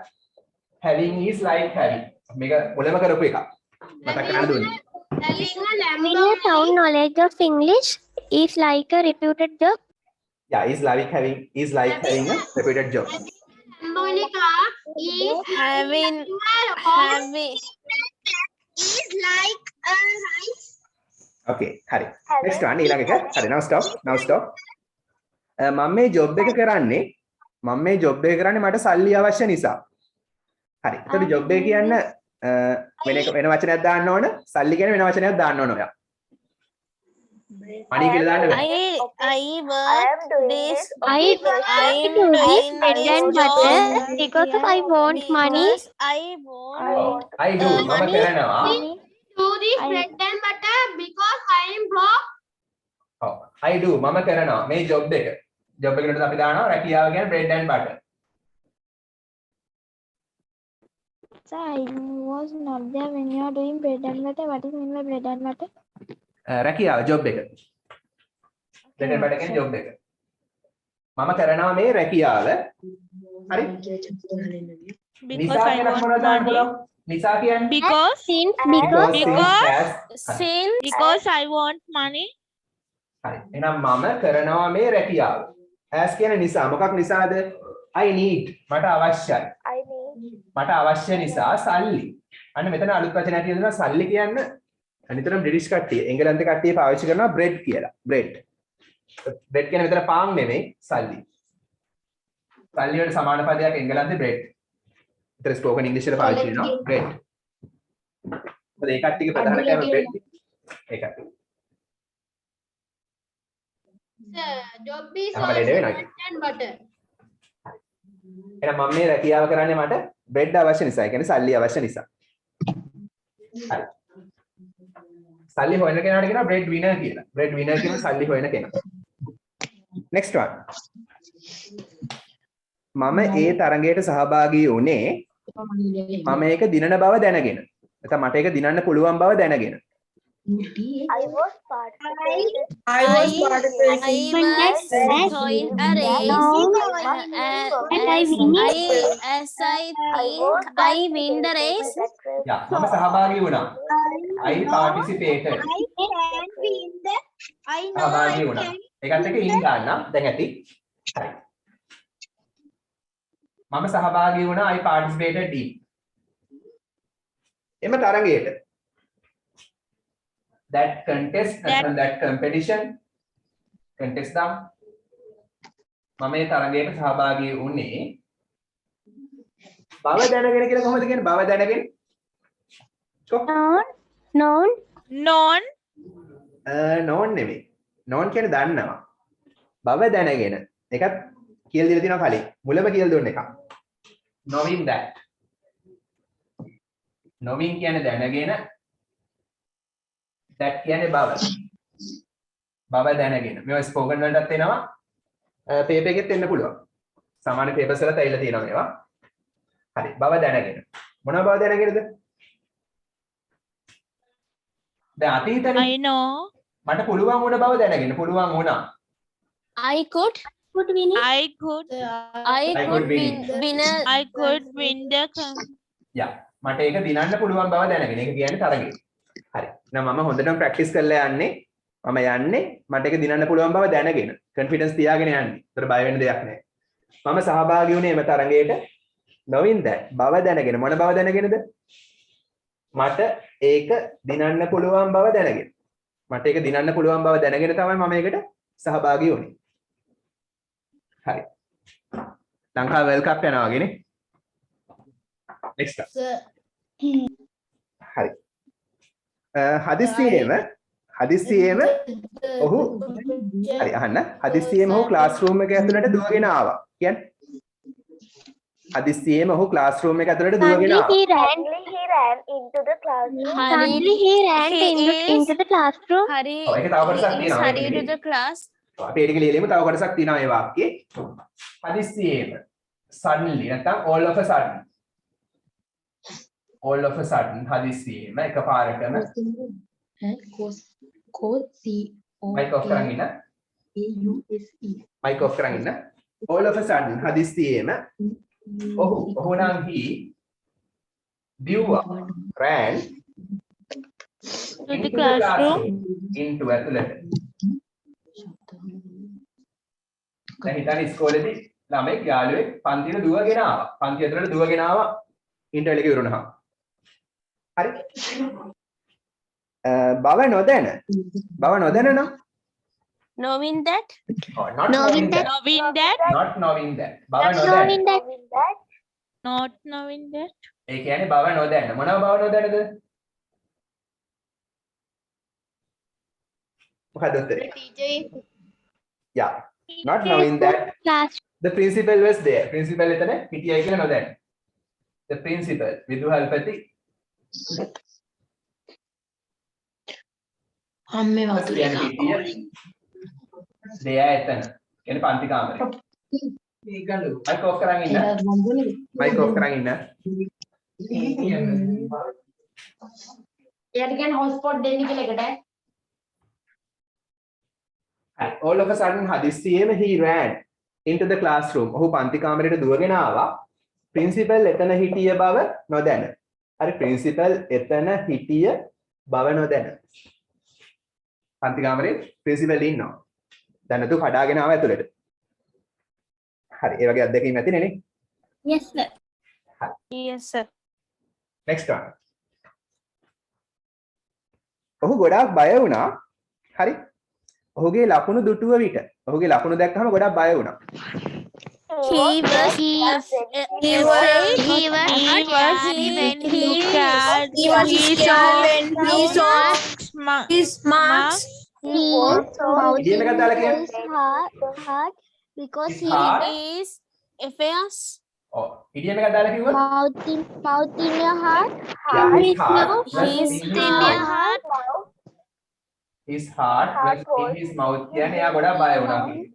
Having is like having. මේක මුලම කරපු එකක්. මතක් කරගන්න දුන්නේ. Having a Having a sound knowledge of English is like a reputed job. Yeah, is like having a repeated job. Monica is Having is like a rice. Okay, හරි. Next one ඊළඟ එක. හරි, now stop. මම මේ job එක කරන්නේ මට සල්ලි අවශ්‍ය නිසා. හරි. එතකොට job එක කියන්න වෙන වචනයක් දාන්න ඕන. සල්ලි කියන වෙන වචනයක් දාන්න ඕන ඔයා. money කියලා දාන්න බෑ. I work this. I do this bread and butter because I want money. I want. I do. මම කරනවා. Do this bread and butter because I am broke. ඔව්. I do. මම කරනවා මේ job එක. job එකට අපි දානවා රැකියාව කියන්නේ bread and butter. So I was not there when you are doing bread and butter. What is mean by bread and butter? රැකියාව job එක. bread and butter කියන්නේ job එක. මම කරනවා මේ රැකියාව. හරි? නිසා කියන මොනවද දාන්න පුළුවන්? නිසා කියන්නේ Because I want money. හරි. එහෙනම් මම කරනවා මේ රැකියාව. as කියන නිසා මොකක් නිසාද? I need මට අවශ්‍යයි. I need. මට අවශ්‍ය නිසා සල්ලි. අන්න මෙතන අලුත් වචනයක් කියනවා සල්ලි කියන්න. අනිතරම බ්‍රිටිෂ් කට්ටිය, එංගලන්ත කට්ටිය පාවිච්චි කරනවා bread කියලා. bread. bread කියන්නේ මෙතන පාන් නෙමෙයි සල්ලි. සල්ලි වලට සමාන පදයක් එංගලන්තේ bread. විතර ස්පෝකන් ඉංග්‍රීසි වල පාවිච්චි කරනවා bread. මොකද ඒ කට්ටියගේ ප්‍රධාන කෑම bread. ඒකයි. Job is අපල also එඩ වෙනවා. bread and butter. එහෙනම් මම මේ රැකියාව කරන්නේ මට bread අවශ්‍ය නිසා. ඒ කියන්නේ සල්ලි අවශ්‍ය නිසා. හරි. සල්ලි හොයන කෙනාට කියනවා bread winner කියලා. bread winner කියන සල්ලි හොයන කෙනා. next one. මම ඒ තරඟයට සහභාගී වුණේ මම ඒක දිනන බව දැනගෙන. නැත්නම් මට ඒක දිනන්න පුළුවන් බව දැනගෙන. I was participating. I joined a race. As I think I win the race. Yeah, මම සහභාගී වුණා. I participated. සහභාගී වුණා. ඒකත් එක්ක in දාන්න දැන් ඇති. හරි. මම සහභාගී වුණා I participated in. එම තරඟයට that contest නැත්නම් that competition contest දාන්න. මම මේ තරඟයට සහභාගී වුණේ බව දැනගෙන කියලා කොහොමද කියන්නේ බව දැනගෙන? Non. known නෙමෙයි. known කියන්නේ දන්නවා. බව දැනගෙන. ඒකත් කියලා දීලා තියෙනවා කලින්. මුලම කියලා දුන්න එක. knowing that. knowing කියන්නේ දැනගෙන. that කියන්නේ බව. බව දැනගෙන. මේවා ස්පෝකන් වලටත් එනවා. පේපර් එකෙත් එන්න පුළුවන්. සාමාන්‍ය පේපර්ස් වලත් ඇවිල්ලා තියෙනවා මේවා. හරි. බව දැනගෙන. මොන බව දැනගෙනද? දැන් අතීතනේ. I know. මට පුළුවන් වුණ බව දැනගෙන. පුළුවන් වුණා. I could win the යා. මට ඒක දිනන්න පුළුවන් බව දැනගෙන. ඒක කියන්නේ තරගෙ. හරි. එහෙනම් මම හොඳටම ප්‍රැක්ටිස් කරලා යන්නේ. මම යන්නේ මට ඒක දිනන්න පුළුවන් බව දැනගෙන. කොන්ෆිඩන්ස් තියාගෙන යන්නේ. ඒතර බය වෙන්න දෙයක් නැහැ. මම සහභාගී වුණේ මේ තරඟයට knowing that බව දැනගෙන. මොන බව දැනගෙනද? මට ඒක දිනන්න පුළුවන් බව දැනගෙන. මට ඒක දිනන්න පුළුවන් බව දැනගෙන තමයි මම ඒකට සහභාගී වුණේ. හරි. ලංකාව වර්ල්ඩ් කප් යනවා වගේනේ. next up. හරි. හදිස්සියෙම ඔහු හරි අහන්න. හදිස්සියෙම ඔහු ක්ලාස් රූම් එක ඇතුළට දුවගෙන ආවා. කියන්නේ හදිස්සියෙම ඔහු ක්ලාස්රූම් එක ඇතුළට දුවගෙන ආවා. Suddenly he ran into the classroom. Suddenly he ran into the classroom. Hari ඔව් ඒක තව කොටසක් is තියෙනවා. hurry to the class. අපි ඒක ලියලෙමු තව කොටසක් තියෙනවා මේ වාක්‍යයේ. හදිස්සියෙම suddenly නැත්නම් all of a sudden. all of a sudden හදිස්සියෙම එකපාරටම mic off කරන් ඉන්න. mic off කරන් ඉන්න. all of a sudden හදිස්සියෙම ඔහු නම් he ran To the classroom. into ඇතුළට. දැන් හිතන්න ඉස්කෝලේදී ළමෙක් යාළුවෙක් පන්තියට දුවගෙන ආවා. පන්තිය ඇතුළට දුවගෙන ආවා ඉන්ටර්වල් එක ඉවරුනහම. හරි. බව නොදැන නම් Knowing that. not knowing that. Knowing that. not knowing that. බව Not නොදැන. knowing that. Knowing that Not knowing that. ඒ කියන්නේ බව නොදැන. මොනව බව නොදැනද? මොකද උත්තරේ? Yeah. Not knowing that Class. the principal was there. Principal එතන හිටියයි කියලා නොදැන. The principal විදුහල්පති දෙයා එතන. කියන්නේ පන්ති කාමරේ. mic off කරන් ඉන්න. mic off කරන් ඉන්න. එයාට කියන්නේ හොස්පොට් දෙන්න කියලා එකට. all of a sudden හදිස්සියෙම he ran into the classroom. ඔහු පන්ති කාමරයට දුවගෙන ආවා. principal එතන හිටිය බව නොදැන. හරි principal එතන හිටිය බව නොදැන. පන්ති කාමරේ principal ඉන්නවා. දැන් නතු කඩාගෙන ආව ඇතුළට. හරි ඒ වගේ අත්දැකීම් ඇතිනේ නේ. Yes, sir. Yes, sir. next one. ඔහු ගොඩාක් බය වුණා. හරි. ඔහුගේ ලකුණු දුටුව විට ඔහුගේ ලකුණු දැක්කම ගොඩාක් බය වුණා. He was ඉතින් එකක් දාලා කියන්න. Heart because His heart. is affairs. ඔව් ඉතින් එකක් දාලා කිව්වොත් mouth in your heart. yeah, his heart was His in in his your mouth. heart. his heart was in his mouth කියන්නේ එයා ගොඩාක් බය වුණා කියන්නේ.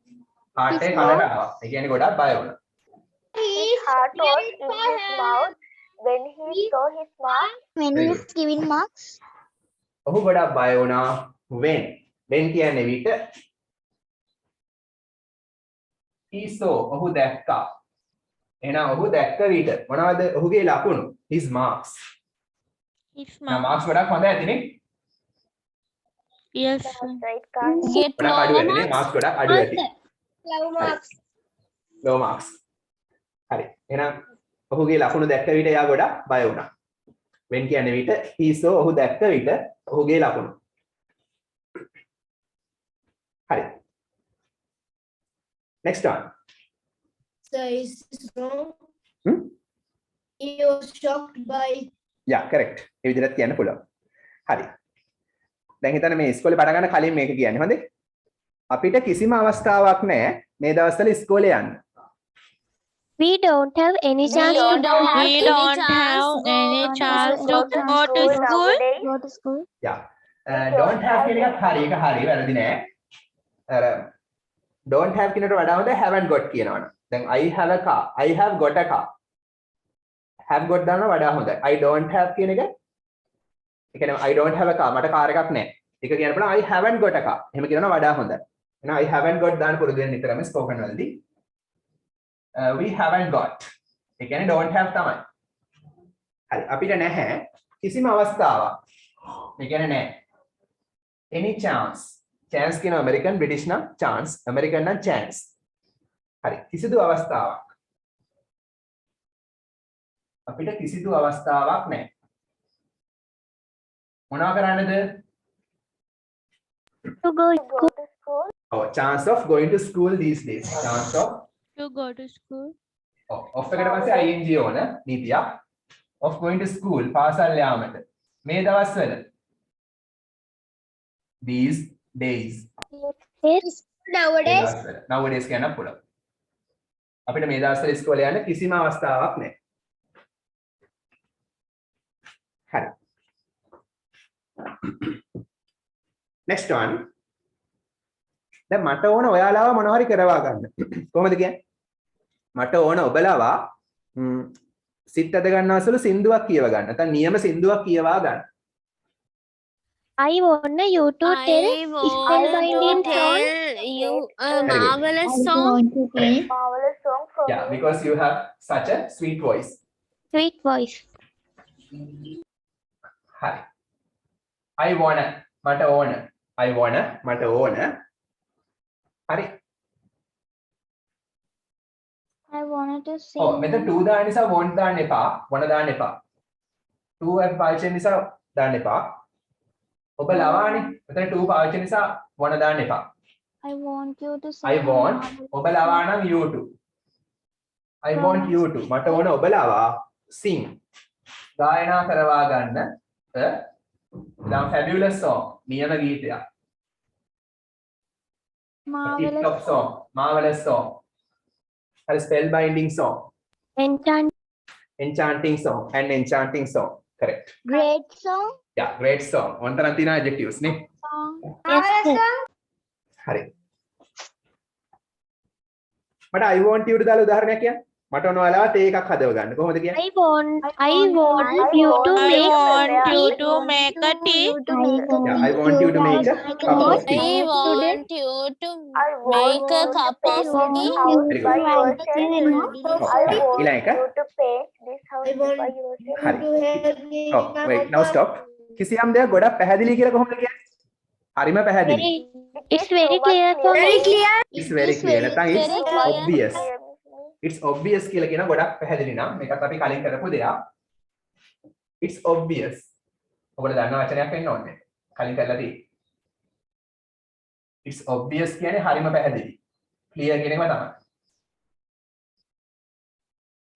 heart එක කනට ආවා. ඒ කියන්නේ ගොඩාක් බය වුණා. his heart was in his mouth when he saw his mark. When he is giving marks. ඔහු ගොඩාක් බය වුණා when කියන්නේ විට he saw ඔහු දැක්කා. එහෙනම් ඔහු දැක්ක විට මොනවද ඔහුගේ ලකුණු? his marks. marks ගොඩාක් හොඳ ඇතිනේ. Yes. Right, can't Get ගොඩාක් අඩු ඇතිනේ. marks ගොඩාක් අඩු ඇති. low marks. හරි. එහෙනම් ඔහුගේ ලකුණු දැක්ක විට එයා ගොඩක් බය වුණා. when කියන්නේ විට he saw ඔහු දැක්ක විට ඔහුගේ ලකුණු. හරි. next one. So is this wrong? Hmm? He was shocked by yeah correct. ඒ විදිහට කියන්න පුළුවන්. හරි. දැන් හිතන්න මේ ඉස්කෝලේ පටන් ගන්න කලින් මේක කියන්නේ හොඳේ. අපිට කිසිම අවස්ථාවක් නැහැ මේ දවස්වල ඉස්කෝලේ යන්න. We don't have any chance to We don't have any chance to go to school. go to school. yeah. don't have කියන එකත් හරි ඒක හරි වැරදි නෑ. අර don't have කියනට වඩා හොඳ haven't got කියනවනේ. දැන් I have a car. I have got a car. have got දානවා වඩා හොඳයි. I don't have කියන එක ඒ කියන්නේ I don't have a car මට කාර් එකක් නැහැ. ඒක කියන්න පුළුවන් I haven't got a car. එහෙම කියනවා වඩා හොඳයි. එහෙනම් I haven't got දාන්න පුරුදු වෙන්න නිතරම spoken වලදී. We haven't got. ඒ කියන්නේ don't have තමයි. හරි අපිට නැහැ කිසිම අවස්ථාවක්. ඒ කියන්නේ නැහැ. Any chance. chance කියන ඇමරිකන් බ්‍රිටිෂ් නම් chance ඇමරිකන් නම් chance. හරි කිසිදු අවස්ථාවක්. අපිට කිසිදු අවස්ථාවක් නැහැ. මොනවා කරන්නද? To go go to school. Oh, chance of going to school these days. Chance of To go to school. of එකට පස්සේ ing ඕන නීතියක්. Of going to school පාසල් යාමට. මේ දවස්වල these days. Yes. Nowadays. nowadays කියන්න පුළුවන්. අපිට මේ දවස්වල ඉස්කෝලේ යන්න කිසිම අවස්ථාවක් නැහැ. හරි. next one. දැන් මට ඕන ඔයාලාව මොනවා හරි කරවා ගන්න. කොහොමද කියන්නේ? මට ඕන ඔබලාවා සිත් අද ගන්නවසලු සින්දුවක් කියව ගන්න. නැත්නම් නියම සින්දුවක් කියවා ගන්න. I want you to tell spellbinding song. you a Very good. marvelous song. Marvelous song from Yeah, because you have such a sweet voice. Sweet voice. Hi. I wanna මට ඕන. I wanna මට ඕන. හරි. I wanted to sing. ඔව් මෙතන to දාන්න නිසා want දාන්න එපා. wanna දාන්න එපා. to එක පාවිච්චි නිසා දාන්න එපා. ඔබ ලවානේ. මෙතන to පාවිච්චි නිසා wanna දාන්න එපා. I want you to sing. I want ඔබ ලවා නම් you to. I want you to මට ඕන ඔබ ලවා sing. ගායනා කරවා ගන්න. දැන් fabulous song නියම ගීතයක්. Marvelous TikTok song, marvelous song. A spellbinding song, enchanting song, and enchanting song. Correct. great song. Yeah, great song. On tarantina adjectives, ne? Yes, sir. Hari. But I want you to dala udaharanayak kiyanne. මට ඕන ඔයාලා තේ එකක් හදව ගන්න. කොහොමද කියන්නේ? I want you to make a tea. Yeah, I want you to make a cup of tea. I want you to make a cup of tea. Very good. ඊළඟ එක. you to paint this house I want by yourself. Hari. to help me. Oh, wait, now stop. කිසියම් දෙයක් ගොඩක් පැහැදිලි කියලා කොහොමද කියන්නේ? හරිම පැහැදිලි. it's very clear for me. It's very clear. නැත්නම් it's very clear. obvious. It's obvious කියලා කියන ගොඩක් පැහැදිලි නම් මේකත් අපි කලින් කරපු දෙයක්. It's obvious. ඔයගොල්ලෝ දන්න වචනයක් වෙන්න ඕනේ. කලින් කරලා තියෙන්නේ. It's obvious කියන්නේ හරිම පැහැදිලි. Clear කියන එක තමයි.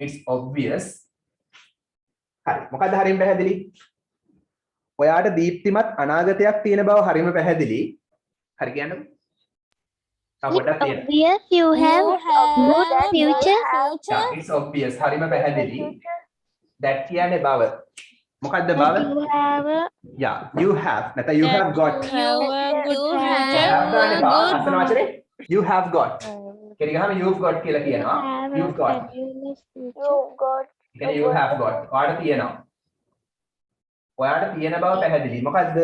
It's obvious. හරි. මොකද්ද හරිම පැහැදිලි? ඔයාට දීප්තිමත් අනාගතයක් තියෙන බව හරිම පැහැදිලි. හරි කියන්නකෝ. It's obvious you have good future. Yeah, it's obvious. හරිම පැහැදිලි. That කියන්නේ බව. මොකද්ද බව? You have a Yeah, you have. නැත්නම් you have got. You have දාන්න එපා. අසන වචනේ you have got. කෙරි ගහම you've got කියලා කියනවා. have You've a got. fabulous future. You got කියන්නේ you have got. ඔයාට තියෙනවා. ඔයාට තියෙන බව පැහැදිලි. මොකද්ද?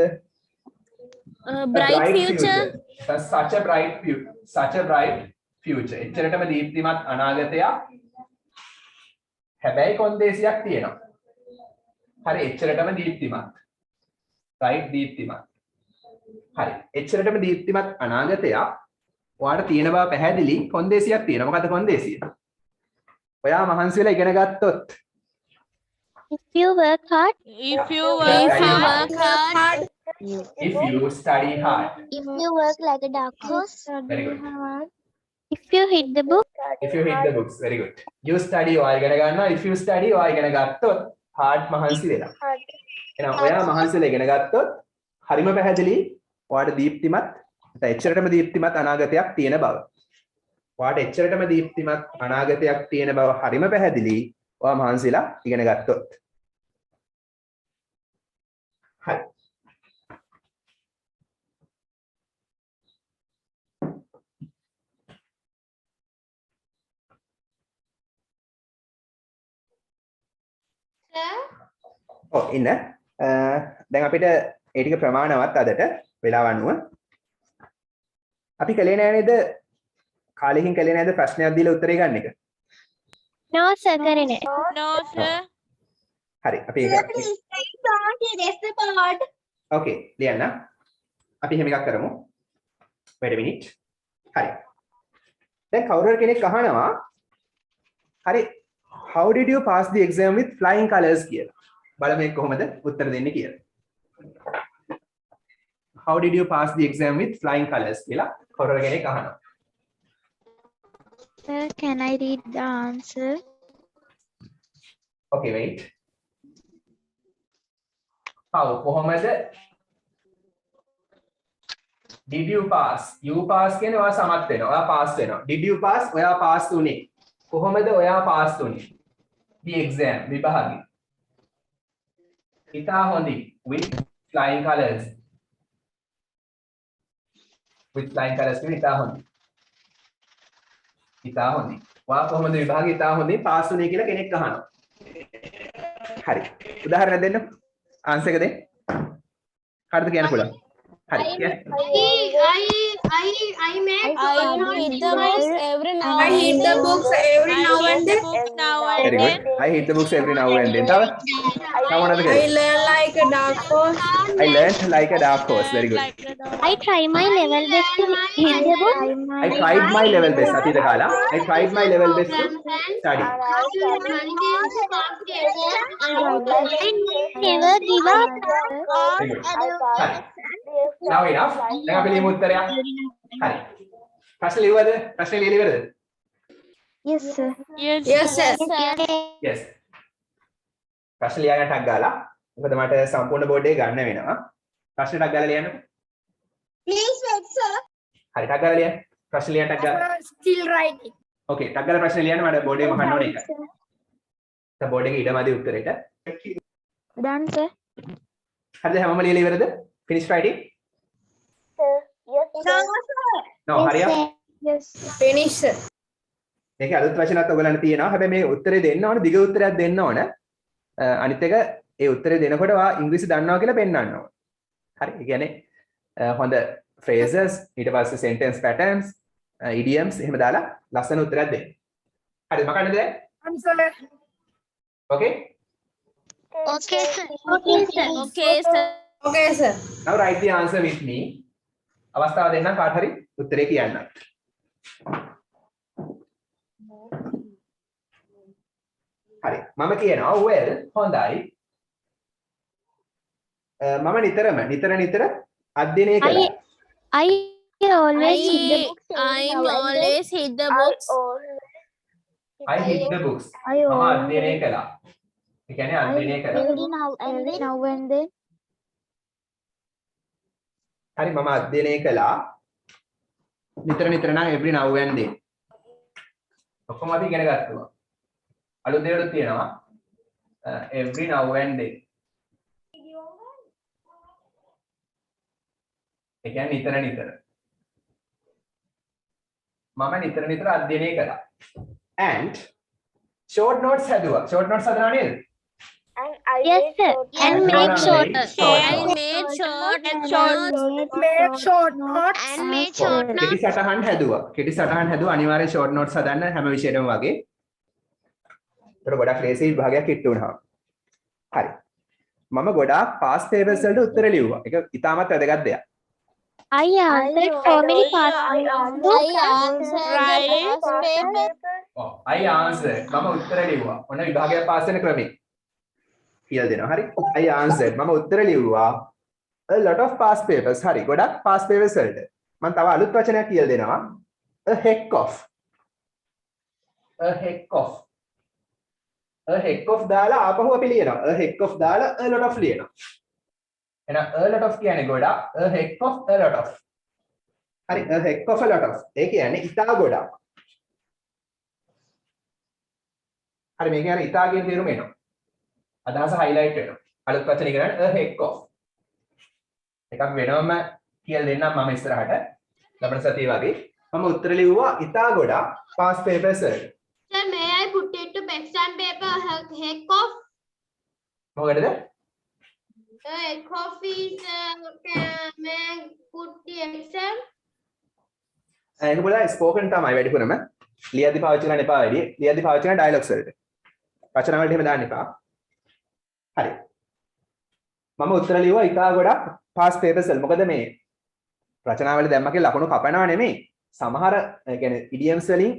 bright future. Such a bright future. Such a bright future. එච්චරටම දීප්තිමත් අනාගතයක්. හැබැයි කොන්දේසියක් තියෙනවා. හරි එච්චරටම දීප්තිමත්. right දීප්තිමත්. හරි එච්චරටම දීප්තිමත් අනාගතයක්. ඔයාට තියෙන බව පැහැදිලි. කොන්දේසියක් තියෙනවා. මොකද්ද කොන්දේසිය? ඔයා මහන්සි වෙලා ඉගෙන ගත්තොත් If you work hard, If you work hard, if you study hard. if you work like a dark horse, Very good. if you hit the book, If you hit the books. Very good. You study ඔයා ඉගෙන ගන්නවා. If you study ඔයා ඉගෙන ගත්තොත් hard මහන්සි වෙලා. එහෙනම් ඔයා මහන්සි වෙලා ඉගෙන ගත්තොත් හරිම පැහැදිලි. ඔයාට දීප්තිමත් නැත්නම් එච්චරටම දීප්තිමත් අනාගතයක් තියෙන බව. ඔයාට එච්චරටම දීප්තිමත් අනාගතයක් තියෙන බව හරිම පැහැදිලි. ඔයා මහන්සිලා ඉගෙන ගත්තොත්. හරි. ඔව් ඉන්න. දැන් අපිට ඒ ටික ප්‍රමාණවත් අදට වෙලාව අනුව අපි කලේ නෑ නේද? කාලෙකින් කලේ නේද ප්‍රශ්නයක් දීලා උත්තරේ ගන්න එක? no sir, karene. no sir. හරි අපි ඒක ඕකේ ලියන්න. අපි එහෙම එකක් කරමු. wait a minute. හරි. දැන් කවුරු හරි කෙනෙක් අහනවා හරි how did you pass the exam with flying colors කියලා. බලමු මේක කොහොමද උත්තර දෙන්නේ කියලා. how did you pass the exam with flying colors කියලා කවුරු හරි කෙනෙක් අහනවා. Sir, can I read the answer? okay wait. how කොහොමද did you pass? you pass කියන්නේ ඔයා සමත් වෙනවා. ඔයා pass වෙනවා. did you pass? ඔයා pass උනේ. කොහොමද ඔයා පාස් වුනේ? The exam විභාගේ. ඉතා හොඳින් with flying colors. With flying colors කියන්නේ ඉතා හොඳින්. ඉතා හොඳින්. ඔයා කොහොමද විභාගේ ඉතා හොඳින් පාස් වුනේ කියලා කෙනෙක් අහනවා. හරි. උදාහරණ දෙන්න. ආන්සර් එක දෙන්න. කාටද කියන්න පුළුවන්? හරි. කියන්න. I make I hit the books every now I hit the books every now and then. Very good. I hit the books every now and then. තව මොනවද I කියන්නේ? learn like a dark horse. I learned like a dark horse. Very good. I try my level best to hit the book. I tried my level best. අතීත කාලා. I tried my level best to study. Never give up. Very good. හරි. Now enough. දැන් අපි ලියමු උත්තරයක්. හරි. ප්‍රශ්න ලියවද? ප්‍රශ්න ලියලා ඉවරද? Yes, sir. Yes, sir. Yes. ප්‍රශ්න ලියා ගන්න ටක් ගාලා. මොකද මට සම්පූර්ණ බෝඩ් එක ගන්න වෙනවා. ප්‍රශ්න ටක් ගාලා ලියන්න. Please wait, sir. හරි ටක් ගාලා ලියන්න. ප්‍රශ්න ලියන්න ටක් ගාලා. Still writing. Okay, ටක් ගාලා ප්‍රශ්න ලියන්න මට බෝඩ් එක මහන්න ඕනේ එකයි. දැන් බෝඩ් එකේ ඉඩමදි උත්තරේට. Done, sir. හරිද හැමෝම ලියලා ඉවරද? Finish writing? Yes, sir. No, හරියට. Yes. Finish, sir. මේකේ අලුත් වචනත් ඔයගලන්ට තියෙනවා. හැබැයි මේ උත්තරේ දෙන්න ඕන, දිග උත්තරයක් දෙන්න ඕන. අනිත් එක ඒ උත්තරේ දෙනකොට වා ඉංග්‍රීසි දන්නවා කියලා පෙන්වන්න ඕන. හරි. ඒ කියන්නේ හොඳ phrases, ඊට පස්සේ sentence patterns, idioms එහෙම දාලා ලස්සන උත්තරයක් දෙන්න. හරිද? මකන්නද දැන්? Answer. Okay? Okay, sir. Okay, sir. Okay, sir. Okay, sir. Now write the answer with me. අවස්ථාව දෙන්නම් කාට හරි උත්තරේ කියන්න. හරි. මම කියනවා well හොඳයි. මම නිතරම නිතර අධ්‍යයනය කළා. I always hit the books. I'm always hit the books. I hit the books. I මම always අධ්‍යයනය කළා. ඒ කියන්නේ අධ්‍යයනය කළා. every now and then. හරි මම අධ්‍යයනය කළා. නිතර නම් every now and then. ඔක්කොම අපි ඉගෙන ගත්තා. අලුත් දේවලුත් තියෙනවා. Every now and then. ඒ කියන්නේ නිතර. මම නිතර අධ්‍යයනය කළා. And short notes හැදුවා. short notes හදනවා නේද? And I Yes, made sir. short And No, make no, short. make short I notes. made short and Make short notes. and made short කෙටි notes. සටහන් හැදුවා. අනිවාර්යෙන් short notes හදන්න හැම විෂයෙම වගේ. ඒකට ගොඩක් ලේසි විභාගයක් ඉට්ටු වුණා. හරි. මම ගොඩාක් past papers වලට උත්තර ලිව්වා. ඒක ඉතාමත් වැදගත් දෙයක්. I answered so many past I answered right. the past paper. ඔව්. I answered. මම උත්තර ලිව්වා. ඔන්න විභාගයක් පාස් වෙන ක්‍රමේ. කියලා දෙනවා. හරි. I answered. මම උත්තර ලිව්වා. A lot of past papers. හරි. ගොඩක් past papers වලට. මම තව අලුත් වචනයක් කියලා දෙනවා. A heck of. A heck of. A heck of දාලා ආපහු අපි ලියනවා. A heck of දාලා a lot of ලියනවා. එහෙනම් a lot of කියන්නේ ගොඩක්. A heck of a lot of. හරි. A heck of a lot of. ඒ කියන්නේ ඉතා ගොඩක්. හරි මේකේ අර ඉතා කියන තේරුම එනවා. අදහස highlight වෙනවා. අලුත් වචන ඉගෙන ගන්න a heck of. එකක් වෙනවම කියලා දෙන්නම් මම ඉස්සරහට. ලබන සතියේ වගේ. මම උත්තර ලිව්වා ඉතා ගොඩක් past papers වලට. Sir, may I put it to exam paper heck off? මොකටද? Heck off is may I put the exam? ඒක බලලා ස්පෝකන් තමයි වැඩිපුරම. ලියද්දි පාවිච්චි කරන්න එපා වැඩි. ලියද්දි පාවිච්චි කරන ඩයලොග්ස් වලට. වචන වලට එහෙම දාන්න එපා. හරි. මම උත්තර ලියුවා ඉතා ගොඩක් past papers වල. මොකද මේ රචනාවල දැම්ම කියලා ලකුණු කපනවා නෙමෙයි. සමහර يعني idioms වලින්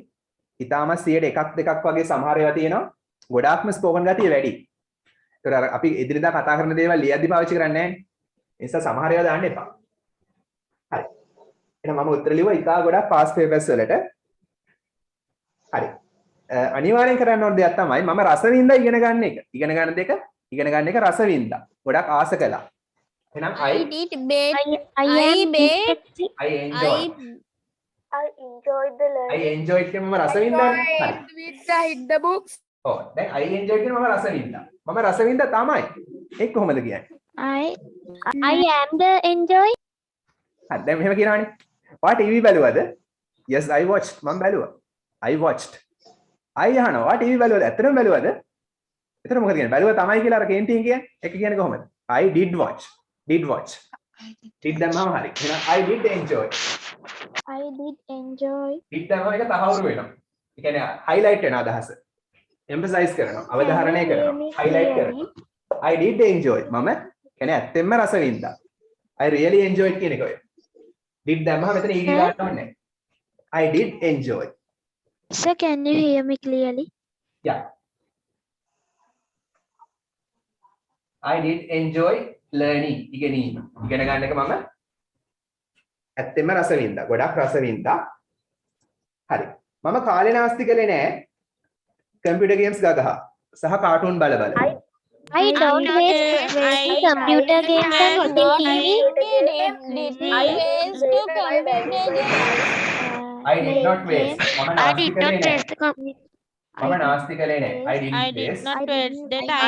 ඉතාම 100ට එකක් දෙකක් වගේ සමහර ඒවා තියෙනවා. ගොඩාක්ම ස්පෝකන් ගතිය වැඩි. ඒතර අපි එදිනෙදා කතා කරන දේවල් ලියද්දි පාවිච්චි කරන්නේ නැහැ. ඒ නිසා සමහර ඒවා දාන්න එපා. හරි. එහෙනම් මම උත්තර ලිව්වා ඉතා ගොඩක් past papers වලට. හරි. අනිවාර්යෙන් කරන්න ඕන දෙයක් තමයි මම රසවින්දා ඉගෙන ගන්න එක. ඉගෙන ගන්න එක රසවින්දා. ගොඩක් ආස කළා. එහෙනම් I did bake. I am baked. I enjoy. I enjoyed the I learning. enjoyed කියන මම රස වින්දානේ. හරි. Hit the books. ඔව්. දැන් I enjoyed කියන මම රස වින්දා. මම රස වින්දා තමයි. ඒක කොහොමද කියන්නේ? I am the enjoy. හරි. දැන් මෙහෙම කියනවානේ. ඔයා TV බැලුවද? Yes, I watched. මම බැලුවා. I watched. I අහනවා. ඔයා TV බැලුවද? ඇත්තටම බැලුවද? එතන මොකද කියන්නේ? බැලුවා තමයි කියලා අර කේන්ටින් කියන්නේ. ඒක කියන්නේ කොහොමද? I did watch. Did watch. did දැම්මම හරි. එහෙනම් I did enjoy. I did enjoy. did දැම්මම ඒක තහවුරු වෙනවා. ඒ කියන්නේ highlight වෙන අදහස. emphasize කරනවා. අවධාරණය කරනවා. highlight කරනවා. I did enjoy. මම කියන්නේ ඇත්තෙන්ම රස වින්දා. I really enjoyed කියන එක ඔය. did දැම්මම මෙතන ed දාන්න ඕනේ නැහැ. I did enjoy. Sir, can you hear me clearly? Yeah. I did enjoy learning. ඉගෙනීම. ඉගෙන ගන්න එක මම ඇත්තෙන්ම රස වින්දා. ගොඩක් රස වින්දා. හරි. මම කාලේ නාස්ති කළේ නෑ. කම්පියුටර් ගේම්ස් ගගහ සහ කාටුන් බල බල. I don't waste computer games and watching TV. I did not waste. මම I නාස්ති did කළේ not නෑ. waste the computer. මම නාස්ති කළේ නෑ. I didn't waste. waste the I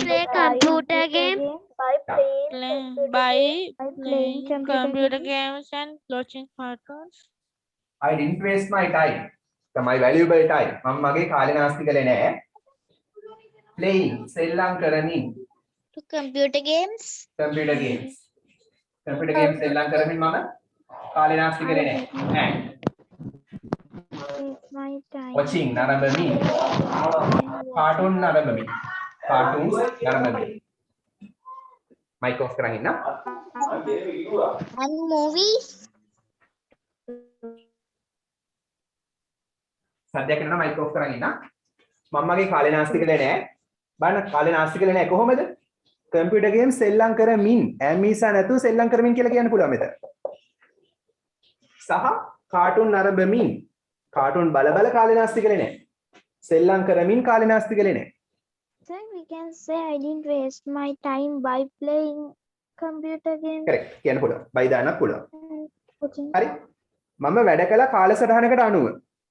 play computer game. by playing computer games and watching cartoons. I didn't waste my time. So my valuable time. මම මගේ කාලේ නාස්ති කළේ නෑ. Playing සෙල්ලම් කරමින් Computer games. computer games. computer games සෙල්ලම් කරමින් මම කාලේ නාස්ති කළේ නෑ. And My time. watching නරඹමින් cartoon නරඹමින් cartoons නරඹමින් mic off කරන් ඉන්න. And movies. සද්දයක් එනවා mic off කරන් ඉන්න. මම මගේ කාලේ නාස්ති කළේ නෑ. බලන්න කාලේ නාස්ති කළේ නෑ කොහොමද? computer games සෙල්ලම් කරමින් ඇමීසා නැතුව සෙල්ලම් කරමින් කියලා කියන්න පුළුවන් මෙතන. සහ කාටුන් නරඹමින් කාටුන් බල බල කාලේ නාස්ති කළේ නෑ. සෙල්ලම් කරමින් කාලේ නාස්ති කළේ නෑ. So we can say I didn't waste my time by playing computer games. correct කියන්න පුළුවන්. බයි දාන්නත් පුළුවන්. Watching. හරි. මම වැඩ කළ කාලසටහනකට අනුව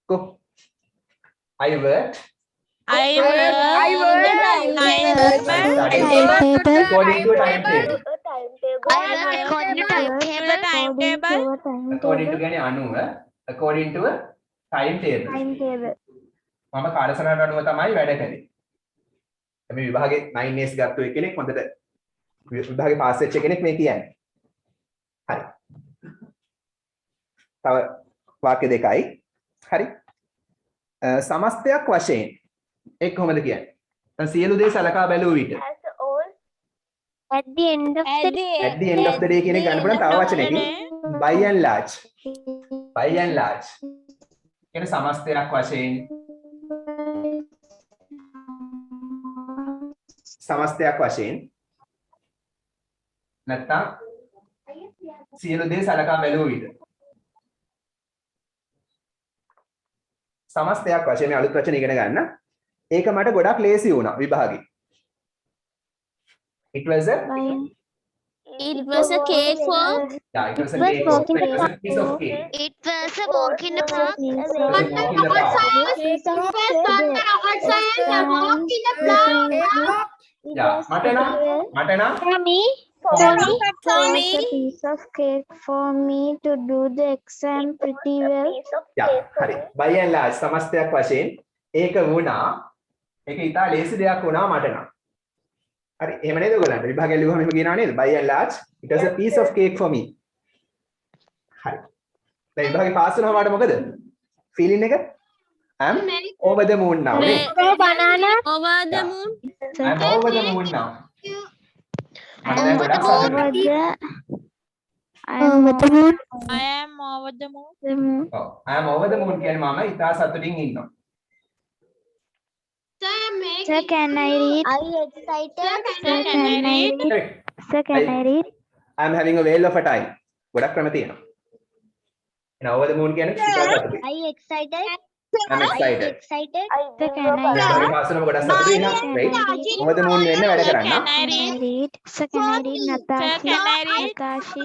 කො I worked according to a timetable. according to කියන්නේ අනුව according to a timetable. මම කාලසටහනට අනුව තමයි වැඩ කළේ. මේ විභාගේ 9S ගත්ත කෙනෙක් හොඳට විභාගේ පාස් වෙච්ච කෙනෙක් මේ කියන්නේ. හරි. තව වාක්‍ය දෙකයි. හරි. සමස්තයක් වශයෙන් එක් කොහොමද කියන්නේ? දැන් සියලු දේ සලකා බැලුව විට as all At the end of the day. at the end of the day කියන එක ගන්න පුළුවන් තව වචනයකින් by and large. by and large කියන්නේ සමස්තයක් වශයෙන් සමස්තයක් වශයෙන් නැත්තම් සියලු දේ සලකා බැලුව විට සමස්තයක් වශයෙන් මේ අලුත් වචන ඉගෙන ගන්න. ඒක මට ගොඩක් ලේසි වුණා විභාගේ. It was a It was a cake for. yeah, it was a was cake. walk in It was a piece of cake. It was a walk in the park. It was a walk in the park. Yeah, මට නම් For me, for me, For it's me. a piece of cake for me to do the exam pretty well. piece of yeah, cake for හරි. me. by and large සමස්තයක් වශයෙන් ඒක වුණා. ඒක ඉතා ලේසි දෙයක් වුණා මට නම්. හරි. එහෙම නේද ඔයගොල්ලන්ට? විභාගය ලියුවම එහෙම කියනවා නේද? by and large it was a piece of cake for me. හරි. දැන් විභාගේ පාස් වෙනවා මට මොකද? feeling එක? I'm over the moon now. නේ? Banana. Over the moon. I'm over the moon now. මට දැන් ගොඩක් Over සතුටුයි. the. Over the moon. I am over the moon. The moon. ඔව්. I am over the moon කියන්නේ මම ඉතා සතුටින් ඉන්නවා. Sir, can I read? Are you excited? Sir, can I read? Correct. Sir, can I read? I am having a whale of a time. ගොඩක් ක්‍රම තියෙනවා. එහෙනම් over the moon කියන්නේ ඉතා සතුටින්. Are you excited? I'm excited. Excited? I Sir, dream can of I දැන් read? අපි pass වෙනම ගොඩක් සතුටින් ඉන්නවා. right? over the moon වෙන්න වැඩ කරන්න. Can I read? Sir, can I read? Natasha. Can I read? Nakashi.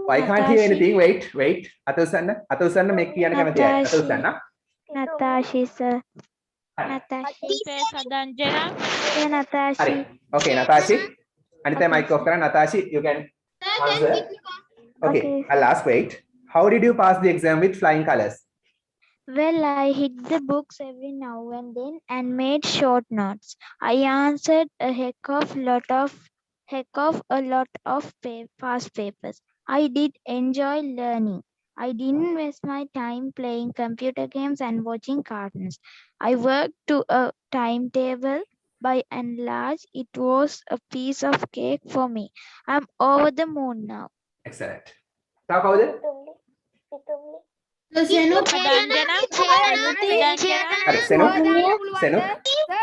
I can't hear anything. Wait. අත උස්සන්න මේ කියන කැමති අය. අත උස්සන්න. Natashi, sir. හරි. Natashi. Sadanjana. Yeah, Natashi. හරි. Okay, Natashi. Anita, mic off කරන්න. Natashi, you can answer. Okay, Okay. I'll ask. Wait. How did you pass the exam with flying colors? Well, I hit the books every now and then and made short notes. I answered a heck of a lot of past papers. I did enjoy learning. I didn't waste my time playing computer games and watching cartoons. I worked to a timetable. By and large, it was a piece of cake for me. I'm over the moon now. Excellent. තව කවුද? සිතුම්ලි. So Senuk, Sadanjana. හරි. සෙනුක්. සෙනුක්.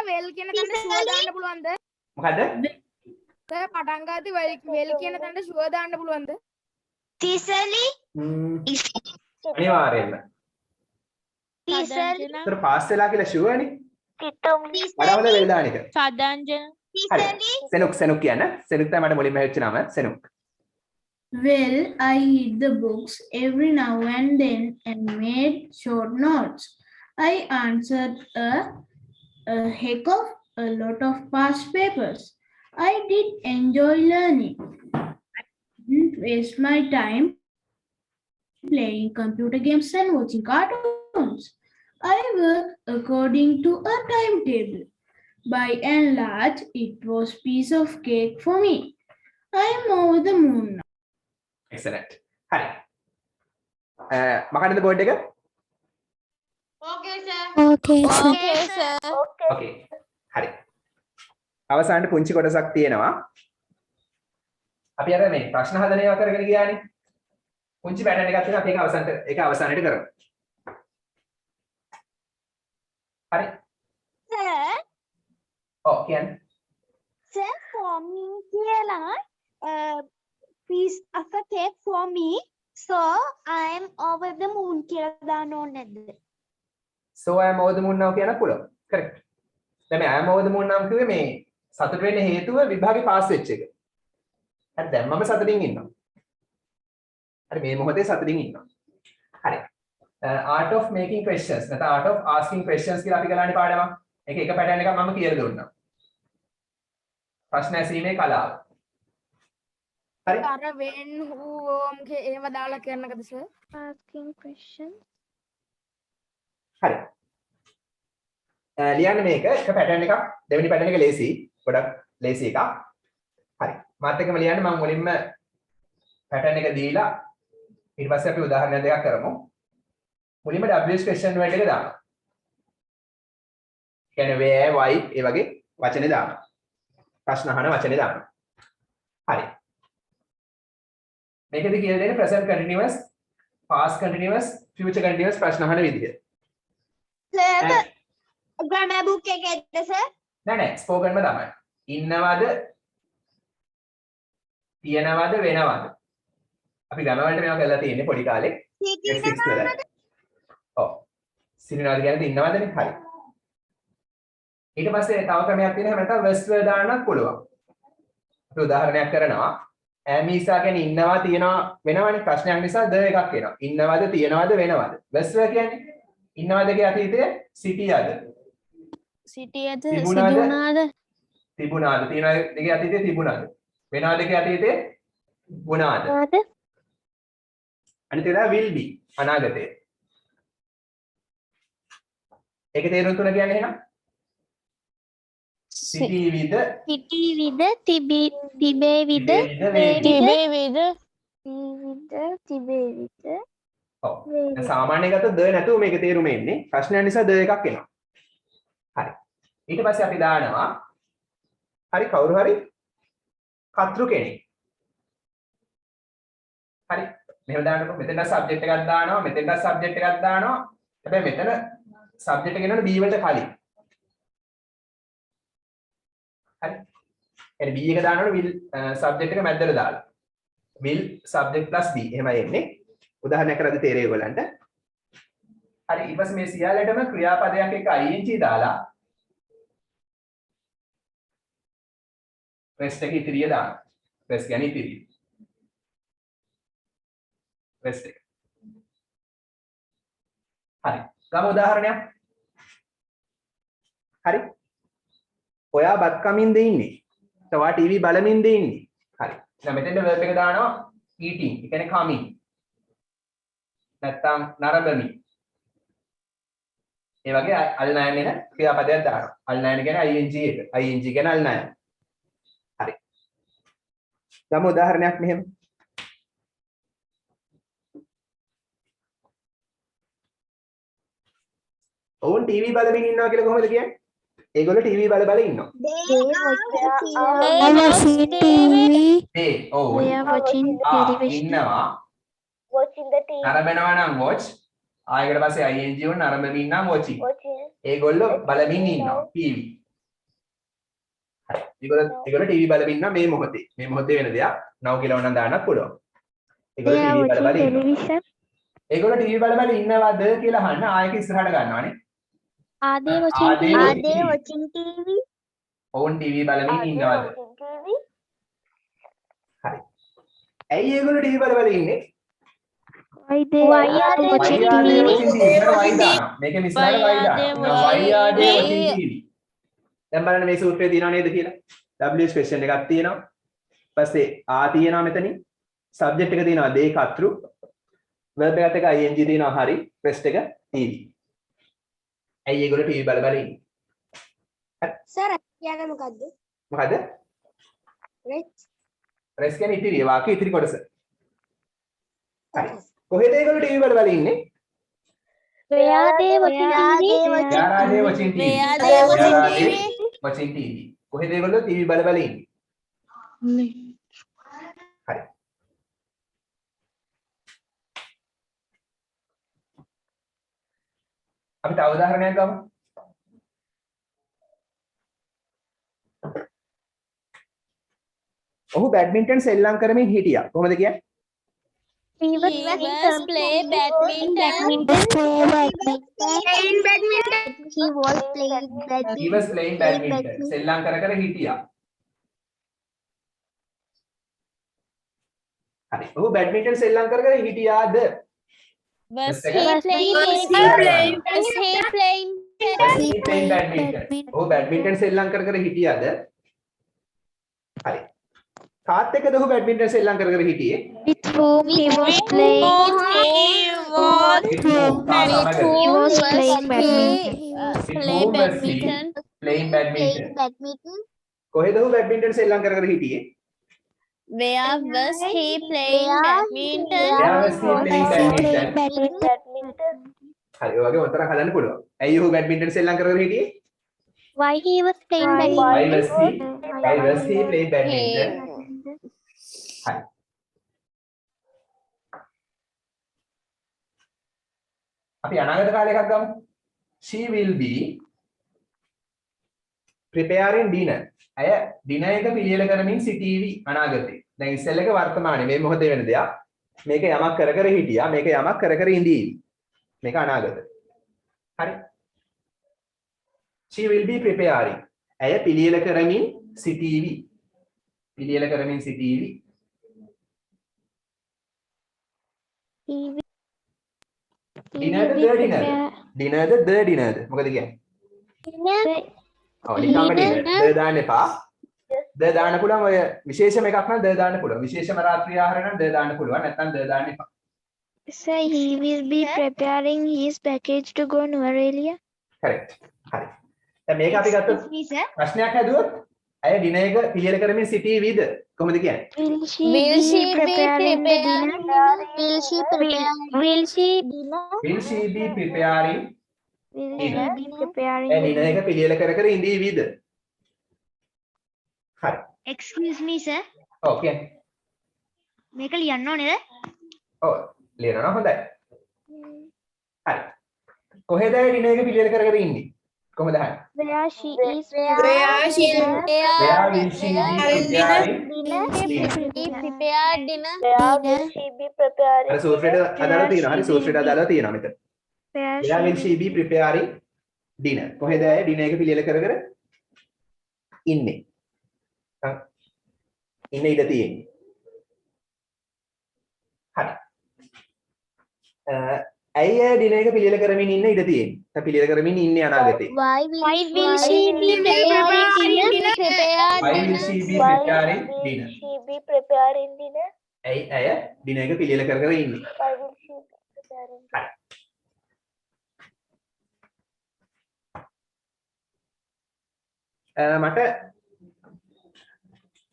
වෙල් කියන තැනට sure දාන්න පුළුවන්ද? මොකද්ද? Sir පටන් ගාති වෙල් කියන තැනට ෂුවර් දාන්න පුළුවන්ද? තිසලි අනිවාර්යෙන්ම. Sadanjana. ඒතර පාස් වෙලා කියලා ෂුවර් නේ. සිතුම්ලි. වඩා හොඳ වෙල් දාන එක. Sadanjana. හරි. සෙනුක් කියන්න. සෙනුක් තමයි මට මුලින්ම හෙච්ච නම. සෙනුක්. well, I read the books every now and then and made short notes. I answered a heck of a lot of past papers. I did enjoy learning. I didn't waste my time playing computer games and watching cartoons. I worked according to a timetable. By and large, it was piece of cake for me. I'm over the moon now. Excellent. හරි. මකන්නද board එක? Okay, sir. Okay, Okay, sir. Okay. හරි. අවසානයේ පුංචි කොටසක් තියෙනවා. අපි අර මේ ප්‍රශ්න හදන ඒවා කරගෙන ගියානේ. පුංචි පැටර්න් එකක් තියෙනවා. අපි ඒක අවසානයේ කරමු. හරි. Sir, ඔව් කියන්න. sir, forming කියලා piece of a cake for me. So I'm over the moon කියලා දාන්න ඕනේ නැද්ද? So I am over the moon now කියන්න පුළුවන්. correct. දැන් මේ I am over the moon නම් කිව්වේ මේ සතුට වෙන්න හේතුව විභාගේ පාස් වෙච්ච එක. හරි දැන් මම සතුටින් ඉන්නවා. හරි මේ මොහොතේ සතුටින් ඉන්නවා. හරි. art of making questions නැත්නම් art of asking questions කියලා අපි ගලානේ පාඩමක්. ඒක එක පැටර්න් එකක් මම කියලා දුන්නා. ප්‍රශ්න ඇසීමේ කලාව. හරි. අර when who whom ඒව දාලා කරනකද සර්? Asking questions. හරි. ලියන්න මේක එක පැටර්න් එකක් දෙවෙනි පැටර්න් එක ලේසි. ගොඩක් ලේසි එකක්. හරි. මාත් එක්කම ලියන්න මම මුලින්ම පැටර්න් එක දීලා ඊට පස්සේ අපි උදාහරණ දෙකක් කරමු. මුලින්ම WH question word එක දානවා. කියන්නේ where why ඒ වගේ වචනේ දානවා. ප්‍රශ්න අහන වචනේ දානවා. හරි. මේකද කියලා දෙන්නේ present continuous, past continuous, future continuous ප්‍රශ්න අහන විදිය. Sir, grammar book එකේද sir? නෑ ස්පෝකන්ම තමයි. ඉන්නවද? තියනවද වෙනවද? අපි grammar වලට මේවා කරලා තියෙන්නේ පොඩි කාලේ. F6 වල. ඔව්. සිරිනවද කියන්නේ ඉන්නවදනේ? හරි. ඊට පස්සේ තව ක්‍රමයක් තියෙනවා නැත්නම් verse වල දාන්නත් පුළුවන්. අපි උදාහරණයක් කරනවා. ඇමීසා කියන්නේ ඉන්නවා තියනවා වෙනවනේ ප්‍රශ්නයක් නිසා ද එකක් එනවා. ඉන්නවද තියනවද වෙනවද? verse වල කියන්නේ ඉන්නවදගේ අතීතයේ සිටියද? සිටියද තිබුණාද? සිදුුණාද? තිබුණාද? තියනවදගේ අතීතයේ තිබුණාද? වෙනවදගේ අතීතයේ වුණාද? අනිත් එක will be අනාගතයේ. ඒකේ තේරුම් තුන කියන්නේ එහෙනම් සිටීවිද සිටීවිද තිබේවිද තිබේවිද? තිබේවිද ඔව් දැන් සාමාන්‍ය ගත්තොත් ද නැතුව මේක තේරුම එන්නේ ප්‍රශ්නයක් නිසා ද එකක් එනවා හරි ඊට පස්සේ අපි දානවා හරි කවුරු හරි කතෘ කෙනෙක් හරි මෙහෙම දාන්නකො මෙතන සබ්ජෙක්ට් එකක් දානවා මෙතෙන්ට සබ්ජෙක්ට් එකක් දානවා හැබැයි මෙතන සබ්ජෙක්ට් එක ගෙනන B වලට කලින් හරි එනි B එක දානකොට will subject එක මැදට දාලා will subject plus B එහෙමයි එන්නේ උදාහරණයක් කරද්දී තේරෙයි ඔයගලන්ට හරි ඊට පස්සේ මේ සියල්ලටම ක්‍රියාපදයක් එක්ක ing දාලා rest එක ඉතිරිය දාන්න rest කියන්නේ ඉතිරිය rest එක. හරි. ගමු උදාහරණයක්. හරි. ඔයා බත් කමින්ද ඉන්නේ. ඔයා ටීවී බලමින්ද ඉන්නේ. හරි. දැන් මෙතෙන්ද verb එක දානවා eating. ඒ කියන්නේ coming. නැත්තම් නරඹමි. ඒ වගේ අල් නයන එන ක්‍රියාපදයක් දානවා. අල් නයන කියන්නේ ing එක. ing කියන්නේ අල් නයන. හරි. ගමු උදාහරණයක් මෙහෙම. ඔවුන් ටීවී බලමින් ඉන්නවා කියලා කොහොමද කියන්නේ? ඒගොල්ලෝ ටීවී බල බල ඉන්නවා. ඒ ඔව්. They are watching television. ඉන්නවා. watching the TV. නරඹනවා නම් watch. ආයෙකට පස්සේ ing වුණ නරඹමින් නම් watching. Watching. ඒගොල්ලෝ බලමින් ඉන්නවා ටීවී. හරි. ඒගොල්ලෝ ටීවී බලමින් ඉන්නවා මේ මොහොතේ. මේ මොහොතේ වෙන දෙයක් නව කියලා වුණා දාන්නත් පුළුවන්. They ඒගොල්ලෝ are ටීවී බල බල watching ඉන්නවා. television. ඒගොල්ලෝ ටීවී බල බල ඉන්නවද කියලා අහන්න ආයෙක ඉස්සරහට ගන්නවානේ. Are they watching Are they TV? watching TV? ඔවුන් ටීවී බලමින් ඉන්නවද? Watching TV? හරි. ඇයි ඒගොල්ලෝ ටීවී බල බල ඉන්නේ? Why are they Why watching are they TV? watching TV? එතන why දානවා. මේකේ ඉස්සරහට why දානවා. Why are they watching TV? දැන් බලන්න මේ සූත්‍රයේ තියෙනව නේද කියලා. WH question එකක් තියෙනවා. ඊපස්සේ ආ තියෙනවා මෙතනින්. subject එක තියෙනවා they කතෘ. verb එකත් එක ing තියෙනවා හරි. rest එක TV. ඇයි ඒගොල්ලෝ ටීවී බල බල ඉන්නේ? සර් කියන්නේ මොකද්ද? මොකද? රෙච් rest කියන්නේ ඉතිරි වාක්‍ය ඉතිරි කොටස. හරි. කොහෙද ඒගොල්ලෝ ටීවී බල බල ඉන්නේ? Where are they watching TV? Where are they watching TV? Where are they watching TV? watching TV. කොහෙද ඒගොල්ලෝ ටීවී බල බල ඉන්නේ? හරි. අපි තව උදාහරණයක් ගමු. ඔහු බැඩ්මින්ටන් සෙල්ලම් කරමින් හිටියා. කොහොමද කියන්නේ? He was He was play badminton. He was playing He was playing badminton. සෙල්ලම් කර කර හිටියා. හරි. ඔහු බැඩ්මින්ටන් සෙල්ලම් කර කර හිටියාද? Was He he playing? Was he playing? He playing badminton. ඔහු බැඩ්මින්ටන් සෙල්ලම් කර කර හිටියාද? හරි. කාත් එක්කද ඔහු බැඩ්මින්ටන් සෙල්ලම් කර කර හිටියේ? with whom he was playing. With whom? He was playing badminton. Play badminton. Playing badminton. badminton. කොහෙද ඔහු බැඩ්මින්ටන් සෙල්ලම් කර කර හිටියේ? Where was he playing badminton? Where was he playing badminton? Badminton. හරි. ඔය වගේ උත්තර හදන්න පුළුවන්. ඇයි ඔහු බැඩ්මින්ටන් සෙල්ලම් කර කර හිටියේ? Why he was playing Why badminton? was he playing badminton? හරි. අපි අනාගත කාලේ එකක් ගමු. She will be preparing dinner. අය dinner එක පිළියෙල කරමින් සිටීවි අනාගතේ. දැන් ඉස්සෙල් එක වර්තමානයේ මේ මොහොතේ වෙන දෙයක්. මේක යමක් කර කර හිටියා. මේක යමක් කර කර ඉඳීවි. මේක අනාගත. හරි. She will be preparing. ඇය පිළියෙල කරමින් සිටීවි. පිළියෙල කරමින් සිටීවි. Dinner the dinner. Dinner the dinner. මොකද කියන්නේ? ඔව් නිකම්ම dinner. ද දාන්න එපා. ද දාන්න පුළුවන් ඔය විශේෂම එකක් නම් ද දාන්න පුළුවන්. විශේෂම රාත්‍රී ආහාර නම් ද දාන්න පුළුවන්. නැත්නම් ද දාන්න එපා. So he will be preparing his package to go Norelia. correct. හරි. දැන් මේක අපි ගත්තොත් ප්‍රශ්නයක් හැදුවොත් අය dinner එක පිළියෙල කරමින් සිටීවිද? කොහොමද කියන්නේ? Will she Will she be be preparing the preparing dinner? Will she Will she be preparing? Will she be preparing A the dinner එක පිළියෙල කර කර ඉඳීවිද? හරි. Excuse me, sir. ඔව් කියන්න. මේක ලියන්න ඕනේද? ඔව් ලියනවා හොඳයි. හරි. කොහෙද ඒ dinner එක පිළියෙල කර කර ඉන්නේ? කොහොමද අහන්නේ? Where she is Where will she be preparing? Prepare dinner. Where will she be preparing? අර සූත්‍රයට අදාළව තියෙනවා. හරි සූත්‍රයට අදාළව තියෙනවා මෙතන. where Where will she be preparing dinner? කොහෙද ඇය dinner එක පිළියෙල කර කර ඉන්නේ? ඉන්න ඉඩ තියෙන්නේ. හරි. ඇයි අය දින එක පිළියෙල කරමින් ඉන්න ඉඩ තියෙන්නේ? නැත්නම් පිළියෙල කරමින් ඉන්නේ අනාගතේ. Why Why will she be preparing dinner? Why will she be preparing dinner? she be preparing dinner? ඇයි අය දින එක පිළියෙල කර කර ඉන්නේ? Why will she be preparing dinner? මට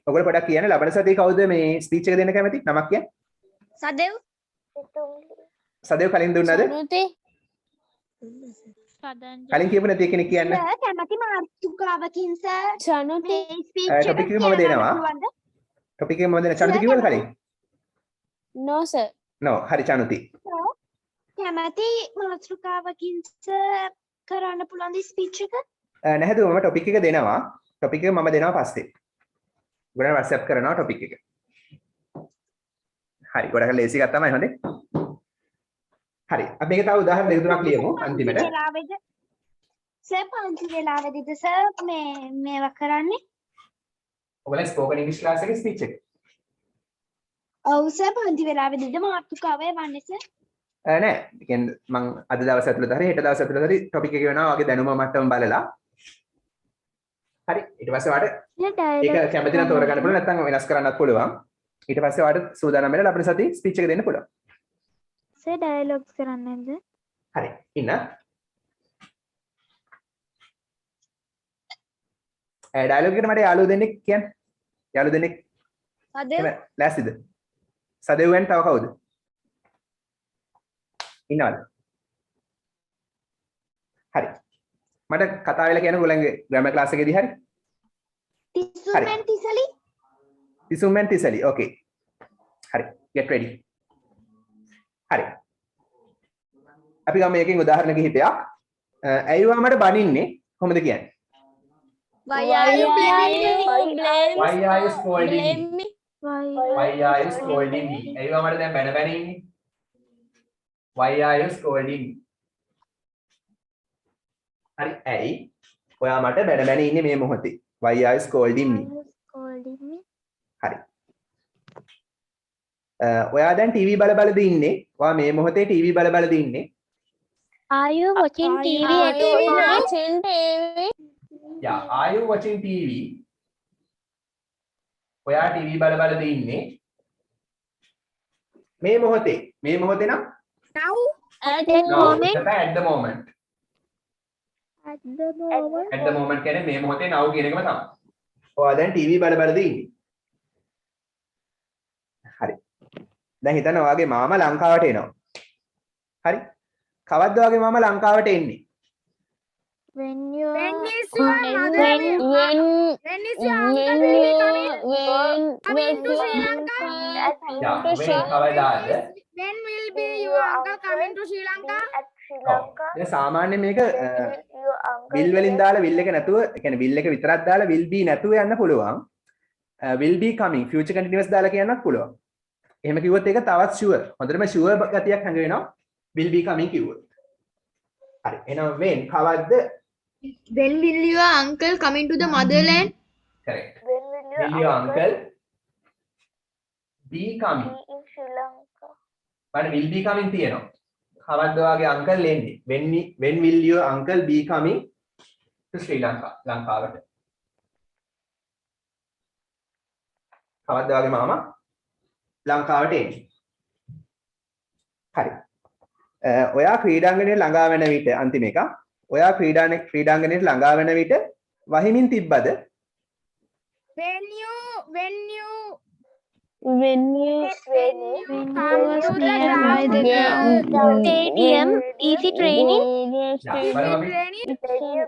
ඔයගොල්ලෝ පොඩක් කියන්න ලබන සතියේ කවුද මේ ස්පීච් එක දෙන්න කැමති? නමක් කියන්න. Sadev. සදේව් කලින් දුන්නාද? Sanuti. කලින් කියපු නැති කෙනෙක් කියන්න. කැමති මාතෘකාවකින් සර් Sanuti. ටොපික් එක මම දෙනවා. ටොපික් එක මම දෙනවා. චනුති කිව්වද කලින්? No, sir. නෝ හරි චනුති. කැමති මාතෘකාවකින් සර් කරන්න පුළුවන් ද ස්පීච් එක? නැහැද මම ටොපික් එක දෙනවා. ටොපික් එක මම දෙනවා පස්සේ. ගොඩක් WhatsApp කරනවා ටොපික් එක. හරි ගොඩක් ලේසි එකක් තමයි හොඳේ. හරි අපි මේක තව උදාහරණ දෙක තුනක් ලියමු අන්තිමට. සර් පන්ති වෙලාවෙදිද සර් මේවා කරන්නේ? ඔයගොල්ලෝ ස්පෝකන් ඉංග්‍රීසි ක්ලාස් එකේ ස්පීච් එක. ඔව් සර් පන්ති වෙලාවෙදිද මාතෘකාව එවන්නේ සර්? නෑ කියන්නේ මම අද දවස් ඇතුළත හරි හෙට දවස් ඇතුළත හරි ටොපික් එක වෙනවා වගේ දැනුම මට්ටම බලලා. හරි ඊට පස්සේ වාට ඒක කැමති නම් තෝරගන්න පුළුවන් නැත්නම් වෙනස් කරන්නත් පුළුවන්. ඊට පස්සේ වාට සූදානම් වෙලා ලබන සතියේ ස්පීච් එක දෙන්න පුළුවන්. සර් ඩයලොග්ස් කරන්නද? හරි ඉන්න. ඩයලොග් එකට මට යාළුවෝ දෙන්නෙක් කියන්න. යාළුවෝ දෙන්නෙක්. සදේව්. ලෑස්තිද? සදේව්වෙන් තව කවුද? ඉන්නවද? හරි. මට කතා වෙලා කියන ගොල්ලන්ගේ ග්‍රැමර් ක්ලාස් එකේදී හරි? තිසුමෙන් තිසලි. තිසුමෙන් තිසලි. ඕකේ. හරි. get ready. හරි. අපි ගමු මේකෙන් උදාහරණ කිහිපයක්. ඇයි මට බනින්නේ? කොහොමද කියන්නේ? Why are you blaming Why are you scolding me? Why Why are you scolding me? ඇයි මට දැන් බැන බැන ඉන්නේ? Why are you scolding me? හරි ඇයි ඔයා මට බැන බැන ඉන්නේ මේ මොහොතේ? Why are you scolding me? හරි. ඔයා දැන් ටීවී බල බලද ඉන්නේ? ඔයා මේ මොහොතේ ටීවී බල බලද ඉන්නේ? Are you watching TV at Watching TV. Yeah, are you watching TV? ඔයා ටීවී බල බලද ඉන්නේ? මේ මොහොතේ නම් now? At the No, moment. at the moment. at the moment? At the moment කියන්නේ මේ මොහොතේ now කියන එකම තමයි. ඔයා දැන් ටීවී බල බලද ඉන්නේ? හරි. දැන් හිතන්න ඔයාගේ මාමා ලංකාවට එනවා. හරි. කවද්ද ඔයාගේ මාමා ලංකාවට එන්නේ? When you When is your mother When when is your uncle will be coming? when to Sri Lanka? Yeah, when කවදාද? When will be your uncle coming to Sri Lanka? At Sri Lanka? දැන් සාමාන්‍ය මේක Your uncle will වලින් දාලා will එක නැතුව ඒ කියන්නේ will එක විතරක් දාලා will be නැතුව යන්න පුළුවන්. will be coming future continuous දාලා කියන්නත් පුළුවන්. එහෙම කිව්වොත් ඒක තවත් sure. හොඳටම sure ගතියක් හංග වෙනවා. will be coming කිව්වොත්. හරි. එහෙනම් when කවද්ද? When will your uncle coming to the motherland? correct. When will Will your uncle be coming? be in Sri Lanka? බලන්න will be coming තියෙනවා. කවද්ද ඔයාගේ uncle එන්නේ? when will your uncle be coming to Sri Lanka? ලංකාවට. කවද්ද ඔයාගේ මාමා ලංකාවට එන්නේ? හරි. ඔයා ක්‍රීඩාංගණයට ළඟා වෙන විට අන්තිම එක. ඔයා ක්‍රීඩාංගණයට ළඟා වෙන විට වහිමින් තිබ්බද? When you when you It's raining. come to the stadium, is it raining? බලමු අපි raining,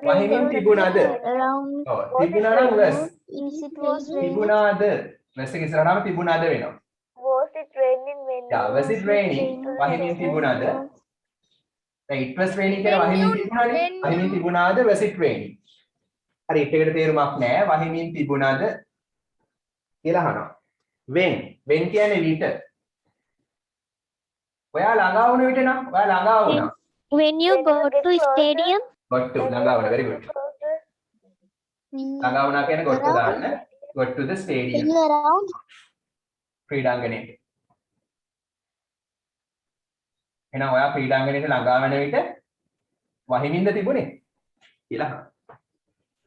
වහිමින් තිබුණාද? Around ඔව් තිබුණා නම් was. is it was raining? තිබුණාද? was එක ඉස්සරහම තිබුණාද වෙනවා. Was it raining when Yeah, was it raining? වහිමින් තිබුණාද? දැන් it was raining කියලා වහිමින් තිබුණානේ. වහිමින් තිබුණාද? was it raining? හරි ඒකට තේරුමක් නැහැ. වහිමින් තිබුණාද කියලා අහනවා. when කියන්නේ විට. ඔයා ළඟා වුණ විට නම් ඔයා ළඟා වුණා. When you go to stadium, got to ළඟා වුණා. very good. ළඟා වුණා කියන්නේ got to දාන්න. got to the stadium. around ක්‍රීඩාංගණයට. එහෙනම් ඔයා ක්‍රීඩාංගණයට ළඟා වෙන විට වහිමින්ද තිබුණේ කියලා.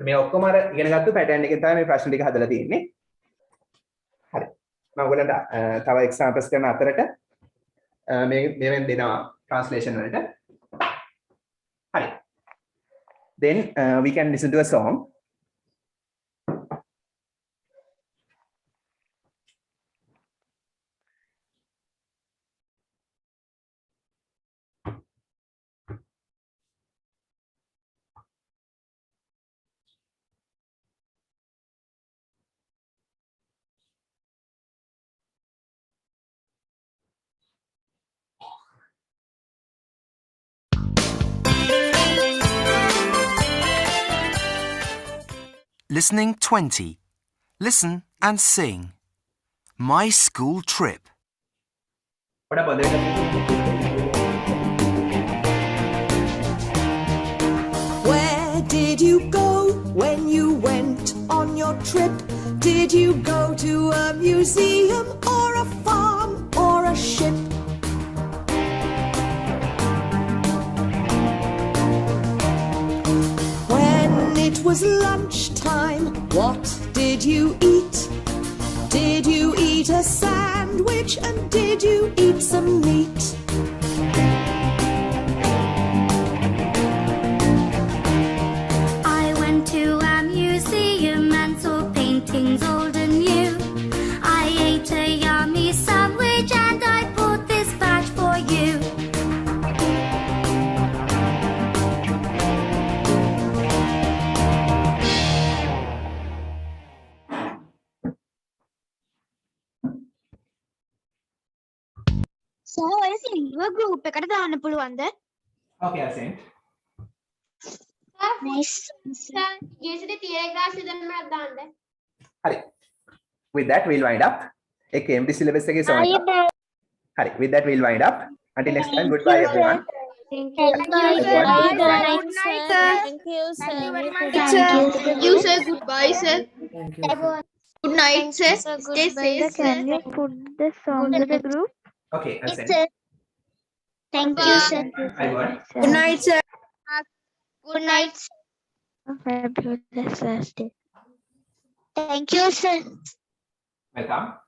මේ ඔක්කොම අර ඉගෙනගත්තු පැටර්න් එකෙන් තමයි මේ ප්‍රශ්න ටික හදලා තියෙන්නේ. හරි. මම ඔයගලන්ට තව එක්සැම්පල්ස් කරන අතරට මේවෙන් දෙනවා translation වලට. හරි. Then we can listen to a song. Listening 20. Listen and sing. My school trip. What about that? Where did you go when you went on your trip? Did you go to a museum or a farm or a ship? When it was lunchtime, what did you eat? Did you eat a sandwich and did you eat some meat? I went to a museum and saw paintings old and new. I ate a yummy sandwich and I bought this badge for you. So ඔය සිල්ව group එකට දාන්න පුළුවන්ද? Okay, I sent. Nice. ජීසිට තියෙන class ඉදන්මක් දාන්න. හරි. With that we'll wind up. A KMT syllabus එකේ song එක. හරි. With that we'll wind up. Until next time, goodbye everyone. Thank you. Good night, sir. Good night, sir. Thank you, sir. Thank you, sir. Goodbye, sir. Good night, sir. Stay safe, sir. Can you put the song to the group? Okay, I sent. Thank you, sir. I got. Good night, sir. Good night. Fabulous Thursday. Thank you, sir. Welcome.